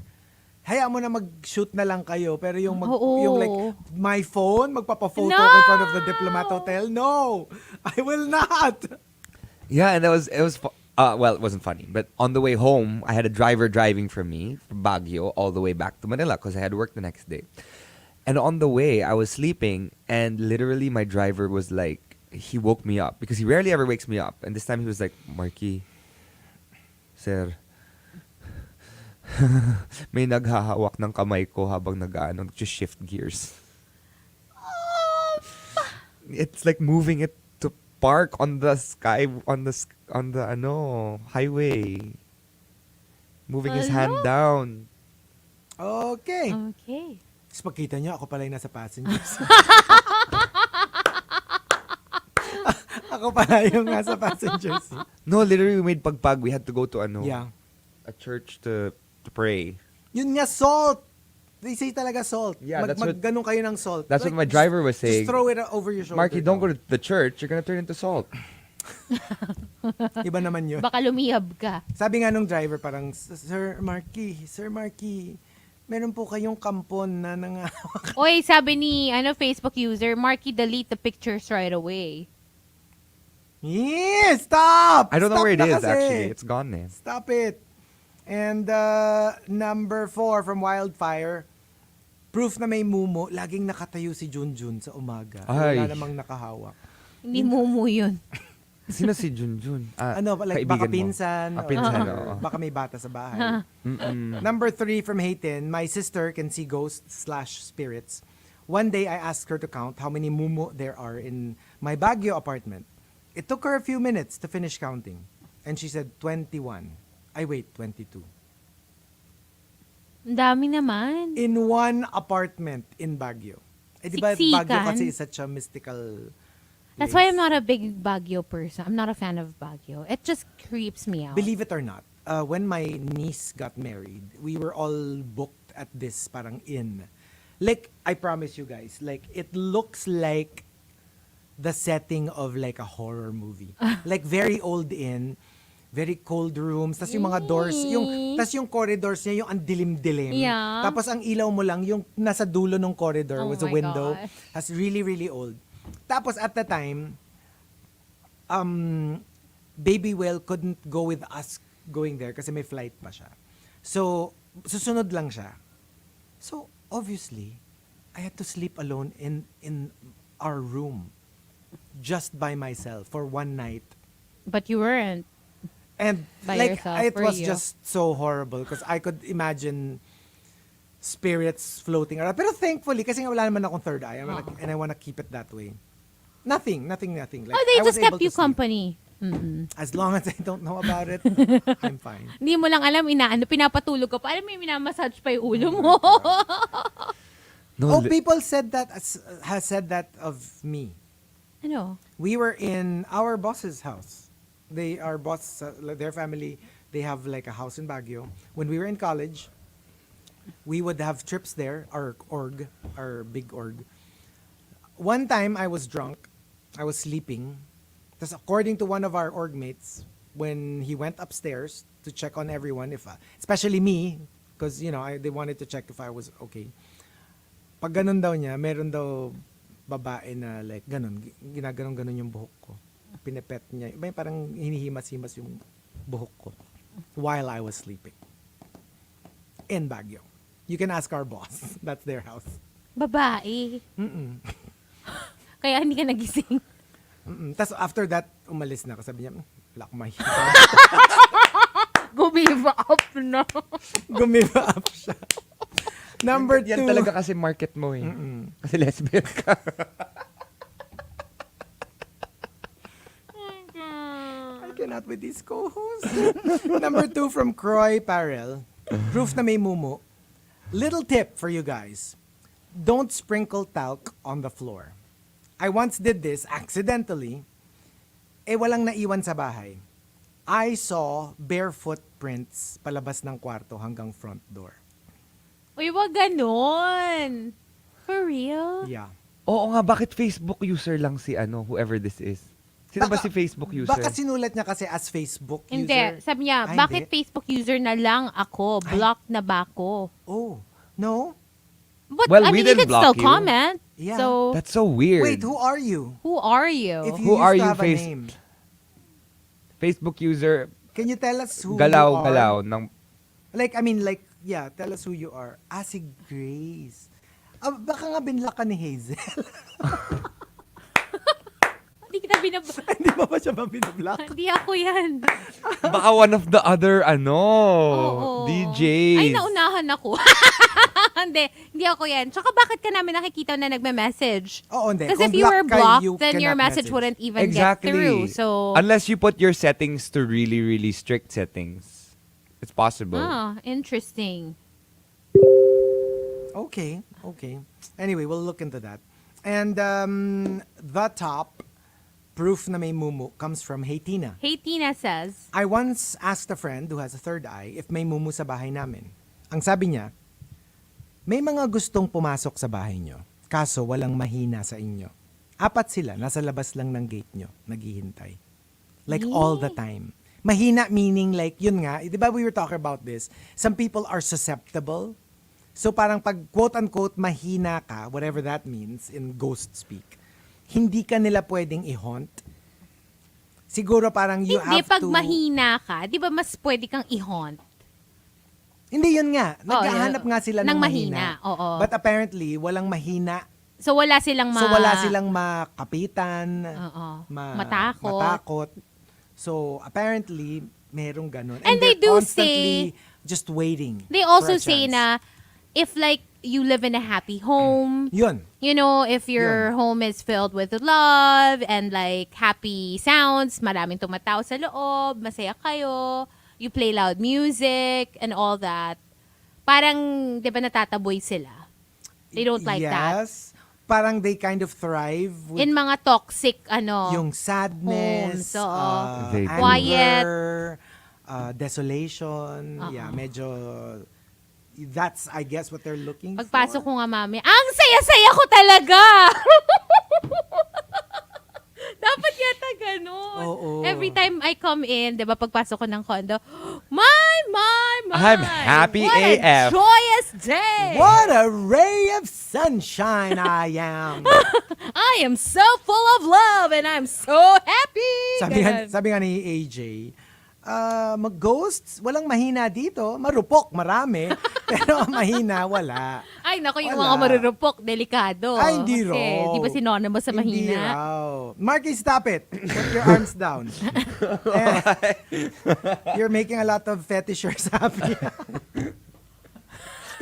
Hayaan mo na mag-shoot na lang kayo, pero yung Oo. yung like my phone, magpapa-photo No! in front of the Diplomat Hotel? No. I will not. Yeah, and it was well, it wasn't funny, but on the way home, I had a driver driving from me from Baguio all the way back to Manila because I had work the next day. And on the way, I was sleeping, and literally my driver was like, he woke me up because he rarely ever wakes me up. And this time he was like, Markki, sir, may naghahawak ng kamay ko habang just shift gears. It's like moving it to park on the sky, on the highway. Moving his hand Hello? down. Okay. Okay. Tapos pagkita nyo, ako pala yung nasa passengers. Ako pala yung nasa passengers. No, literally we made pagpag. We had to go to Yeah. a church to pray. Yun nga, salt. They say talaga salt. Yeah, that's what- ganun kayo ng salt. that's what my driver was saying. Just throw it over your shoulder. Markki, don't go to the church. You're gonna turn into salt. Iba naman yun. Baka lumiyab ka. Sabi nga nung driver, parang, Sir Markki, meron po kayong kampon na nangahawak. Oy, sabi ni Facebook user, Markki, delete the pictures right away. Yeah, stop! I don't know Stop where it na is kasi. actually. It's gone now. Stop it. And number 4 from Wildfire, proof na may mumu, laging nakatayo si Junjun sa umaga. Ay. Wala namang nakahawak. Hindi mumu yun. Sino si Junjun? Like baka pinsan. or- Pinsan, or oo. baka may bata sa bahay. Number 3 from Hayten, my sister can see ghosts/spirits. One day I asked her to count how many mumu there are in my Baguio apartment. It took her a few minutes to finish counting. And she said 21. I wait, 22. Ang dami naman. In one apartment in Baguio. Eh, di ba Siksikan. Baguio kasi is such a mystical That's place. why I'm not a big Baguio person. I'm not a fan of Baguio. It just creeps me out. Believe it or not, when my niece got married, we were all booked at this parang inn. Like, I promise you guys, like, it looks like the setting of like a horror movie. Like, very old inn, very cold rooms, tas yung mga doors, tas yung corridors niya, yung ang dilim-dilim. Yeah. Tapos ang ilaw mo lang, yung nasa dulo ng corridor Oh was a my window. gosh. That's really, really old. Tapos at the time, Baby Whale couldn't go with us going there kasi may flight pa siya. So, susunod lang siya. So, obviously, I had to sleep alone in our room. Just by myself for one night. But you weren't. And By like, yourself, it were was you? just so horrible because I could imagine spirits floating around. Pero thankfully, kasi nga wala naman akong third eye, and I wanna keep it that way. Nothing. Like, Oh, they I was just kept able to you sleep. company. Mm-mm. As long as I don't know about it, I'm fine. Hindi mo lang alam, pinapatulog ka pa. Alam mo, minamassage pa yung ulo mo. Oh, people said that, has said that of me. Ano? We were in our boss's house. Our boss, their family, they have like a house in Baguio. When we were in college, we would have trips there, our big org. One time I was drunk, I was sleeping. That's according to one of our org mates, when he went upstairs to check on everyone, especially me, because they wanted to check if I was okay. Pag ganun daw niya, meron daw babae na like ganun, ginaganon-ganon yung buhok ko. Pinepet niya. May parang hinihimas-himas yung buhok ko while I was sleeping. In Baguio. You can ask our boss. That's their house. Babae. Kaya hindi ka nagising. Tapos after that, umalis na. Sabi niya, wala akong makikita. Gumiva up na. Gumiva up siya. Number 2. Yan talaga kasi market mo eh. Kasi lesbian ka. I cannot with these co-hosts. Number 2 from Croy Parel. Proof na may mumu. Little tip for you guys. Don't sprinkle talc on the floor. I once did this accidentally. Walang naiwan sa bahay. I saw barefoot prints palabas ng kwarto hanggang front door. Uy, wag ganon. For real? Yeah. Oo nga, bakit Facebook user lang si whoever this is? Sino ba si Facebook user? Baka sinulat niya kasi as Facebook user. Hindi. Sabi niya, bakit hindi? Facebook user na lang ako? Blocked na ba ako? Oh, no? But, Well, I we mean, you didn't can still block you. comment. Yeah. So, That's so weird. Wait, who are you? who are you? If you Who used are to you, have a name, Facebook user, can you tell us who you galaw-galaw are? ng... Yeah, tell us who you are. Si Grace. Baka nga binlock ka ni Hazel. Hindi kita binablock. Hindi mo ba siya binablock? Hindi ako yan. Baka one of the other, Oo. DJs. Ay, naunahan ako. hindi ako yan. Tsaka bakit ka namin nakikita na nagme-message? Oo, hindi. Kasi Kung if you were block ka, blocked, you then your cannot message message. wouldn't even Exactly. get through. So, Unless you put your settings to really, really strict settings. It's possible. interesting. Okay. Anyway, we'll look into that. And the top proof na may mumu comes from Hey Tina. Hey, Tina says, I once asked a friend who has a third eye if may mumu sa bahay namin. Ang sabi niya, may mga gustong pumasok sa bahay nyo, kaso walang mahina sa inyo. 4 sila, nasa labas lang ng gate nyo, naghihintay. Like all the time. Mahina meaning like, yun nga, di ba we were talking about this? Some people are susceptible. So parang pag quote-unquote mahina ka, whatever that means in ghost speak, hindi ka nila pwedeng i-haunt. Siguro parang you hindi, have pag to... mahina ka, di ba mas pwede kang i-haunt? Hindi yun nga. Naghahanap yeah. nga sila Ng ng mahina, mahina. oo. But apparently, walang mahina. So, wala silang So wala silang makapitan, Oo. matakot. Matakot. So apparently, merong ganun. And they they're do constantly just waiting. They for also a say chance. na, if like, you live in a happy home, Yun. you know, if your Yun. home is filled with love and like happy sounds, maraming tumatawa sa loob, masaya kayo, you play loud music and all that, parang, di ba natataboy sila? They don't like that. Yes. Parang they kind of thrive with In mga toxic, yung sadness, homes, oo. They do. anger, desolation. Oo. Yeah, medyo... That's, I guess, what they're looking Pagpasok for. ko nga, mami, ang saya-saya ko talaga! Dapat yata ganun. Oo. Every time I come in, di ba, pagpasok ko ng condo, my. I'm happy What a AF. joyous day. What a ray of sunshine I am. I am so full of love and I'm so happy. Ganun. sabi nga ni AJ, mag-ghosts, walang mahina dito. Marupok, marami. Pero mahina, wala. Ay, naku, yung Wala. mga marurupok, delikado. Ay, hindi Kasi, raw. di ba synonymous sa Hindi mahina? raw. Markki, stop it. Put your arms down. You're making a lot of fetishers happy.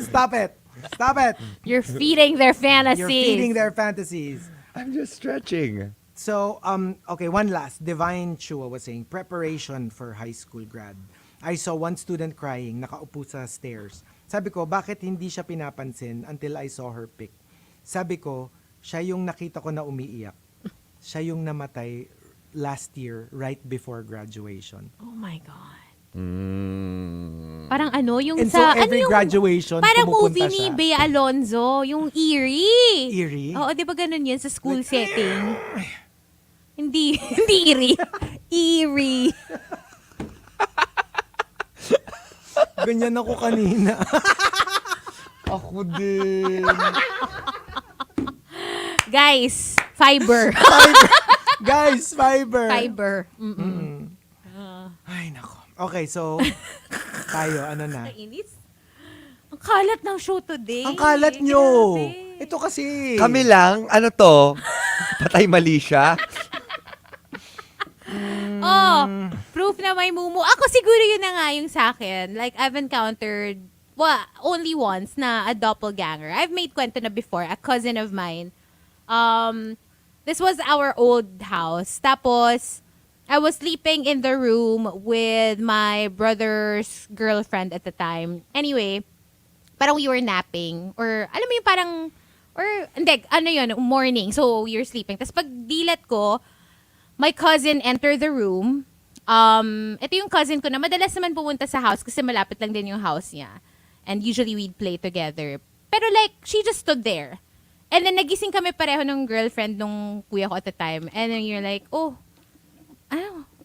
Stop it. Stop it. You're feeding their fantasies. You're feeding their fantasies. I'm just stretching. So, okay, one last. Divine Chua was saying, preparation for high school grad. I saw one student crying, nakaupo sa stairs. Sabi ko, bakit hindi siya pinapansin until I saw her pic? Sabi ko, siya yung nakita ko na umiiyak. siya yung namatay last year right before graduation. Oh my God. Mm. Parang yung And so sa, every yung, graduation, parang pumupunta movie ni siya. Bea Alonzo, yung Eerie. Eerie? Oo, di ba ganun yun sa school setting? Hindi, hindi Eerie. Eerie. Ganyan ako kanina. Ako din. Guys, fiber. Guys, fiber. Fiber. Ay, nako. Okay, so, tayo, ano na? Nainis. Ang kalat ng show today. Ang kalat nyo. Grabe. Ito kasi. Kami lang, ano to? Patay mali siya. Oh, proof na may mumu. Ako siguro yun na nga yung sa akin. Like, I've encountered, only once na a doppelganger. I've made kwento na before, a cousin of mine. This was our old house. Tapos, I was sleeping in the room with my brother's girlfriend at the time. Anyway, parang we were napping. Or, alam mo yung parang, or, hindi, morning. So, we were sleeping. Tapos pag dilat ko, my cousin entered the room. Ito yung cousin ko na madalas naman pumunta sa house kasi malapit lang din yung house niya. And usually we'd play together. Pero like, she just stood there. And then nagising kami pareho ng girlfriend nung kuya ko at the time. And then you're like, oh,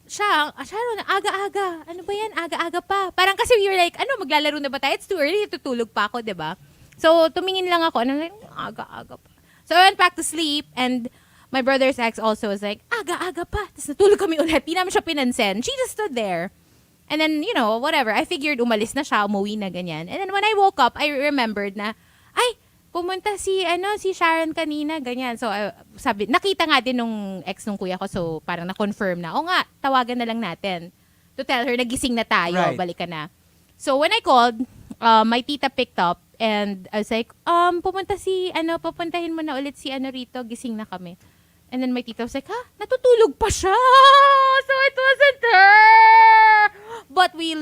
siya ron, aga-aga. Ano ba yan? Aga-aga pa. Parang kasi we were like, maglalaro na ba tayo? It's too early, tutulog pa ako, diba? So, tumingin lang ako. And I'm like, aga-aga pa. So, I went back to sleep and my brother's ex also was like, aga-aga pa. Tapos natulog kami ulit. Di namin siya pinansin. She just stood there. And then, whatever. I figured umalis na siya, umuwi na ganyan. And then when I woke up, I remembered na, ay, pumunta si Sharon kanina, ganyan. So, nakita nga din nung ex nung kuya ko. So, parang na-confirm na, nga, tawagan na lang natin. To tell her, nagising na tayo, Right. balik ka na. So, when I called, my tita picked up and I was like, pupuntahin mo na ulit si rito, gising na kami. And then my tita was like, natutulog pa siya! So, it wasn't her! But we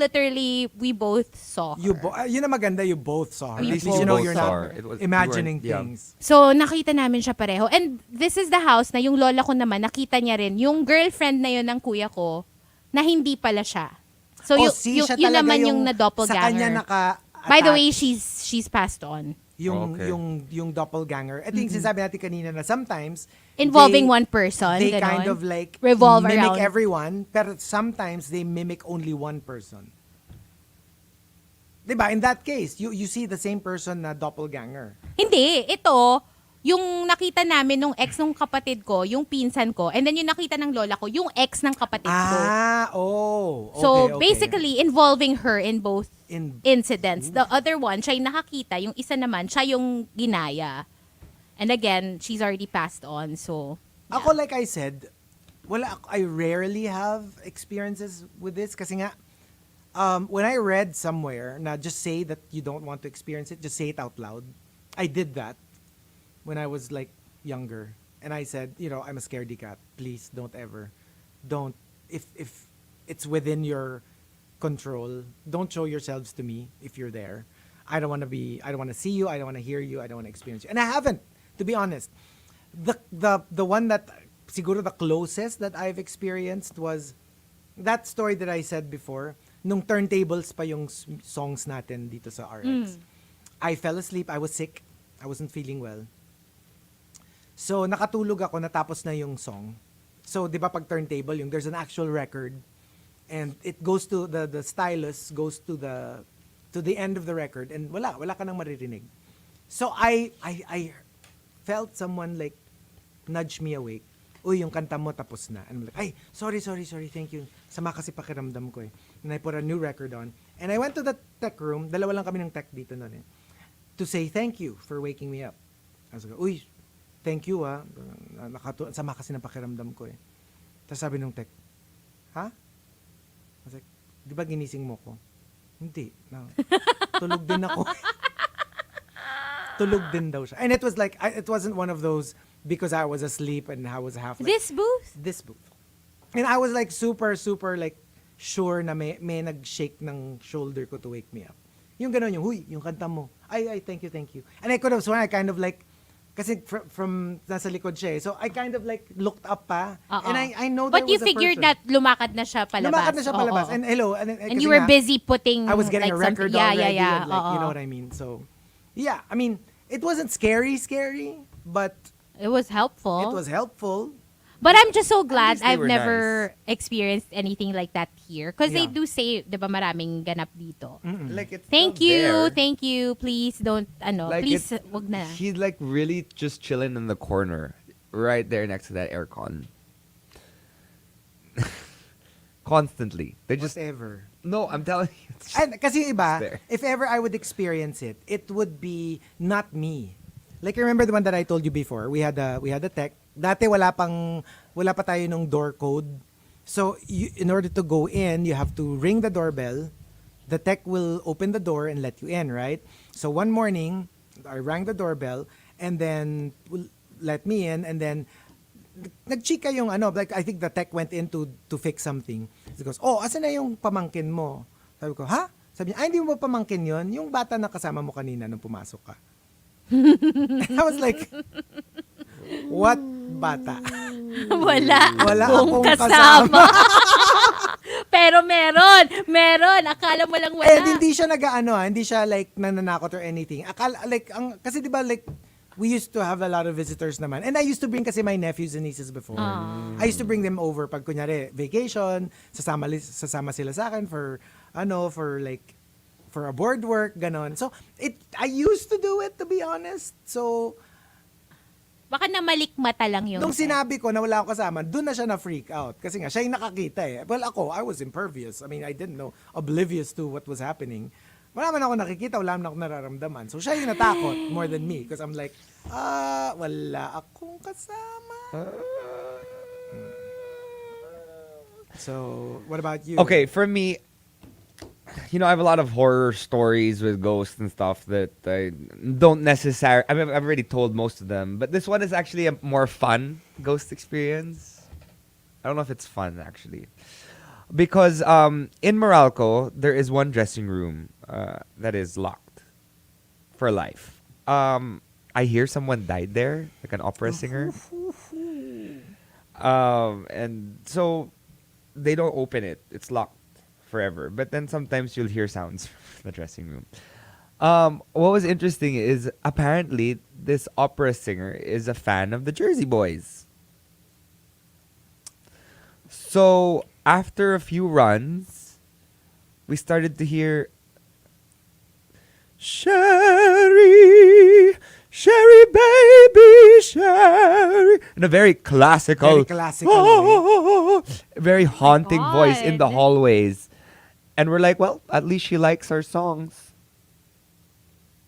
both saw her. Yun ang maganda, you both saw her. We At least both you know saw you're her. not It was- imagining we weren't- yeah. things. So, nakita namin siya pareho. And this is the house na yung lola ko naman, nakita niya rin, yung girlfriend na yun ng kuya ko, na hindi pala siya. So, siya yun talaga naman yung na-doppelganger. Sa kanya By the way, she's passed on. Okay. yung doppelganger. I think sinasabi natin kanina na sometimes Involving one person. they ganon. kind of like revolve mimic around. everyone, pero sometimes they mimic only one person. Diba? In that case, you see the same person na doppelganger. Hindi. Ito, yung nakita namin nung ex ng kapatid ko, yung pinsan ko, and then yung nakita ng lola ko, yung ex ng kapatid ko. Okay, So, okay. basically, involving her in both In- incidents. The other one, siya yung nakakita. Yung isa naman, siya yung ginaya. And again, she's already passed on. So, Ako, like I said, I rarely have experiences with this kasi nga, when I read somewhere na just say that you don't want to experience it, just say it out loud. I did that when I was like younger. And I said, I'm a scaredy cat. Please don't ever. If it's within your control, don't show yourselves to me if you're there. I don't want to see you, I don't want to hear you, I don't want to experience you. And I haven't, to be honest. The one that siguro the closest that I've experienced was that story that I said before, nung turntables pa yung songs natin dito sa RX. I fell asleep, I was sick, I wasn't feeling well. So nakatulog ako, natapos na yung song. So 'di ba pag turntable, there's an actual record and it goes to the stylus goes to the end of the record and wala ka nang maririnig. So I felt someone like nudge me awake. Uy, yung kanta mo tapos na. And I'm like, ay, sorry, thank you. Sama kasi pakiramdam ko eh. And I put a new record on. And I went to the tech room, dalawa lang kami ng tech dito noon eh, to say thank you for waking me up. I was like, uy, thank you sama kasi ng pakiramdam ko eh. Tapos sabi nung tech, ha? I was like, di ba ginising mo ko? Hindi. No. Tulog din ako. Tulog din daw siya. And it was like, it wasn't one of those because I was asleep and I was half like, this booth? this booth. And I was like super like sure na may nag-shake ng shoulder ko to wake me up. Yung gano'n yung, huy, yung kanta mo. Ay, thank you. And I could have sworn I kind of like Kasi from nasa likod siya eh. So I kind of like looked up pa. Oo. And I know But there you was a figured person. that lumakad na siya palabas. Lumakad na siya palabas. Oo. And hello. And kasi you were nga, busy putting I was getting like a record something. already. Yeah. And like, you know what I mean? So, yeah. I mean, it wasn't scary, but It was helpful. it was helpful. But I'm just so glad least they I've were never experienced anything like that here. Because they Yeah. do say, di ba, maraming ganap dito. Like it's Thank still you, there. thank you. Please don't, Like please, it- wag na. He's like really just chilling in the corner, right there next to that aircon. Constantly, they just Whatever. no. I'm telling you. It's just- And kasi yung iba, there. if ever I would experience it, it would be not me. Like remember the one that I told you before? We had a tech. Dati wala pa tayo nung door code. So in order to go in, you have to ring the doorbell. The tech will open the door and let you in, right? So one morning, I rang the doorbell and then let me in, and then nagchika yung like I think the tech went in to fix something. He goes, "Oh, asan na yung pamangkin mo?" Sabi ko, "Ha?" Sabi niya, hindi mo ba pamangkin yon? Yung bata na kasama mo kanina nung pumasok ka. And I was like, what bata? Wala Akong akong kasama. kasama. Pero meron. Akala mo lang wala. And hindi siya hindi siya like nananakot or anything. Akala, like, kasi di ba like, we used to have a lot of visitors naman. And I used to bring kasi my nephews and nieces before. I used to bring them over pag kunyari vacation, sasama sila sa akin for a board work, ganon. So, I used to do it, to be honest. So, Baka namalikmata lang yung... nung sinabi ko na wala akong kasama, doon na siya na-freak out. Kasi nga, siya yung nakakita eh. Well, ako, I was impervious. I mean, I didn't know, oblivious to what was happening. Wala man ako nakikita, wala man ako nararamdaman. So, siya yung natakot more than me. Because I'm like, wala akong kasama. So, what about you? Okay, for me, I have a lot of horror stories with ghosts and stuff that I don't necessarily. I've already told most of them, but this one is actually a more fun ghost experience. I don't know if it's fun actually, because in Meralco there is one dressing room that is locked for life. I hear someone died there, like an opera singer, and so they don't open it. It's locked forever. But then sometimes you'll hear sounds from the dressing room. What was interesting is apparently this opera singer is a fan of the Jersey Boys. So after a few runs, we started to hear Sherry, Sherry baby, Sherry, in a very classical, very haunting voice in the God. hallways. And we're like, well, at least she likes our songs.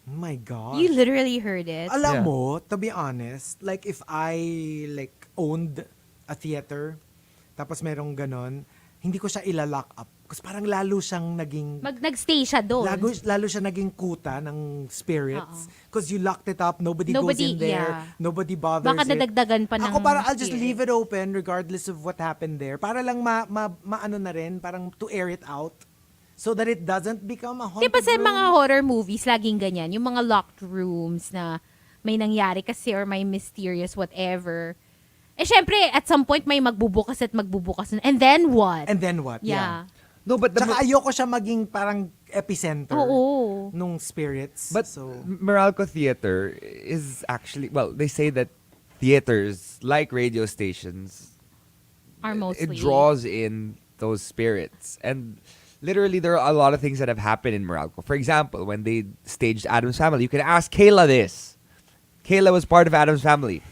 Oh my God. You literally heard it. Alam Yeah. mo, to be honest, like if I like owned a theater, tapos merong ganon, hindi ko siya ilalock up. Kasi parang lalo siyang naging, Nagstay siya doon. lalo siya naging kuta ng spirits. Because you locked it up, nobody goes Nobody- in there, yeah. nobody bothers Baka it. nadagdagan pa ng Ako parang I'll just spirit. leave it open regardless of what happened there. Para lang maano na rin, parang to air it out. So that it doesn't become a haunted Di ba sa room. mga horror movies, laging ganyan. Yung mga locked rooms na may nangyari kasi or may mysterious whatever. Eh, syempre, at some point, may magbubukas at magbubukas. And then what? And then what? yeah. No, but Tsaka ayoko siya maging parang epicenter Oo. nung spirits. But so, Meralco Theater is actually, well, they say that theaters, like radio stations, Are mostly. it draws in those spirits. And literally, there are a lot of things that have happened in Meralco. For example, when they staged Adam's Family, you can ask Kayla this. Kayla was part of Adam's Family.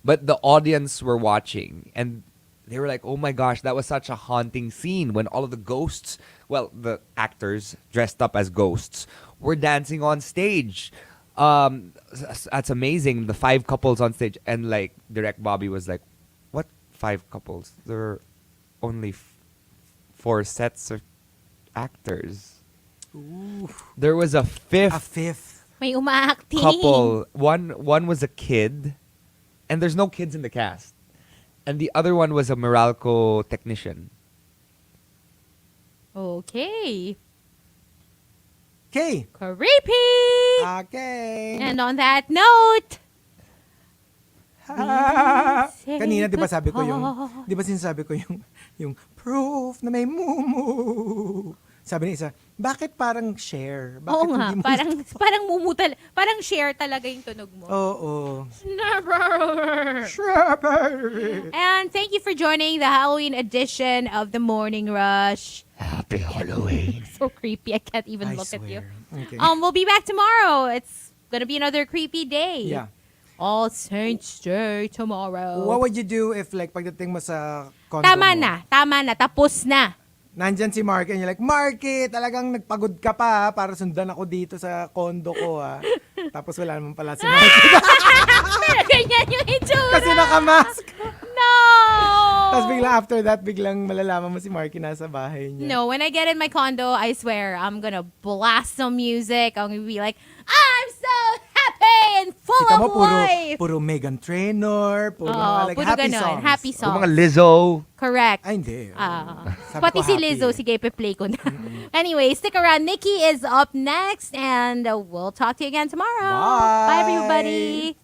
But the audience were watching, and they were like, oh my gosh, that was such a haunting scene when all of the ghosts, well, the actors dressed up as ghosts, were dancing on stage. That's amazing. The 5 couples on stage. And like, Direct Bobby was like, what 5 couples? There are only 4 sets of actors. ooh, There was a a fifth fifth. May umaacting. couple. One was a kid, and there's no kids in the cast. And the other one was a Meralco technician. Okay. Okay. Creepy. Okay. And on that note, Kanina, di ba sabi ko di ba sinasabi ko yung proof na may mumu. Sabi ni isa, bakit parang share? Bakit Oo nga, hindi mo parang mumutal, parang share talaga yung tunog mo. Oo. And thank you for joining the Halloween edition of the Morning Rush. Happy Halloween. So creepy, I can't even I look at you. swear. Okay. We'll be back tomorrow. It's gonna be another creepy day. Yeah. All Saints Day tomorrow. What would you do if like pagdating mo sa condo Tama mo, na, tapos na. nandyan si Markki and you're like, Markki, talagang nagpagod ka pa para sundan ako dito sa condo ko Tapos wala naman pala si Markki. Ganyan yung itsura. Kasi nakamask. No! Tapos bigla after that, biglang malalaman mo si Markki nasa bahay niya. No, when I get in my condo, I swear, I'm gonna blast some music. I'm gonna be like, I'm so happy and full Kita of mo, life. puro Meghan Trainor, puro Oo, mga like puro happy ganun, songs. happy Yung songs. mga Lizzo. Correct. Ay, hindi. Sabi Pati ko si happy. Lizzo, sige, ipi-play ko na. Anyway, stick around. Nikki is up next, and we'll talk to you again tomorrow. Bye. Bye, everybody.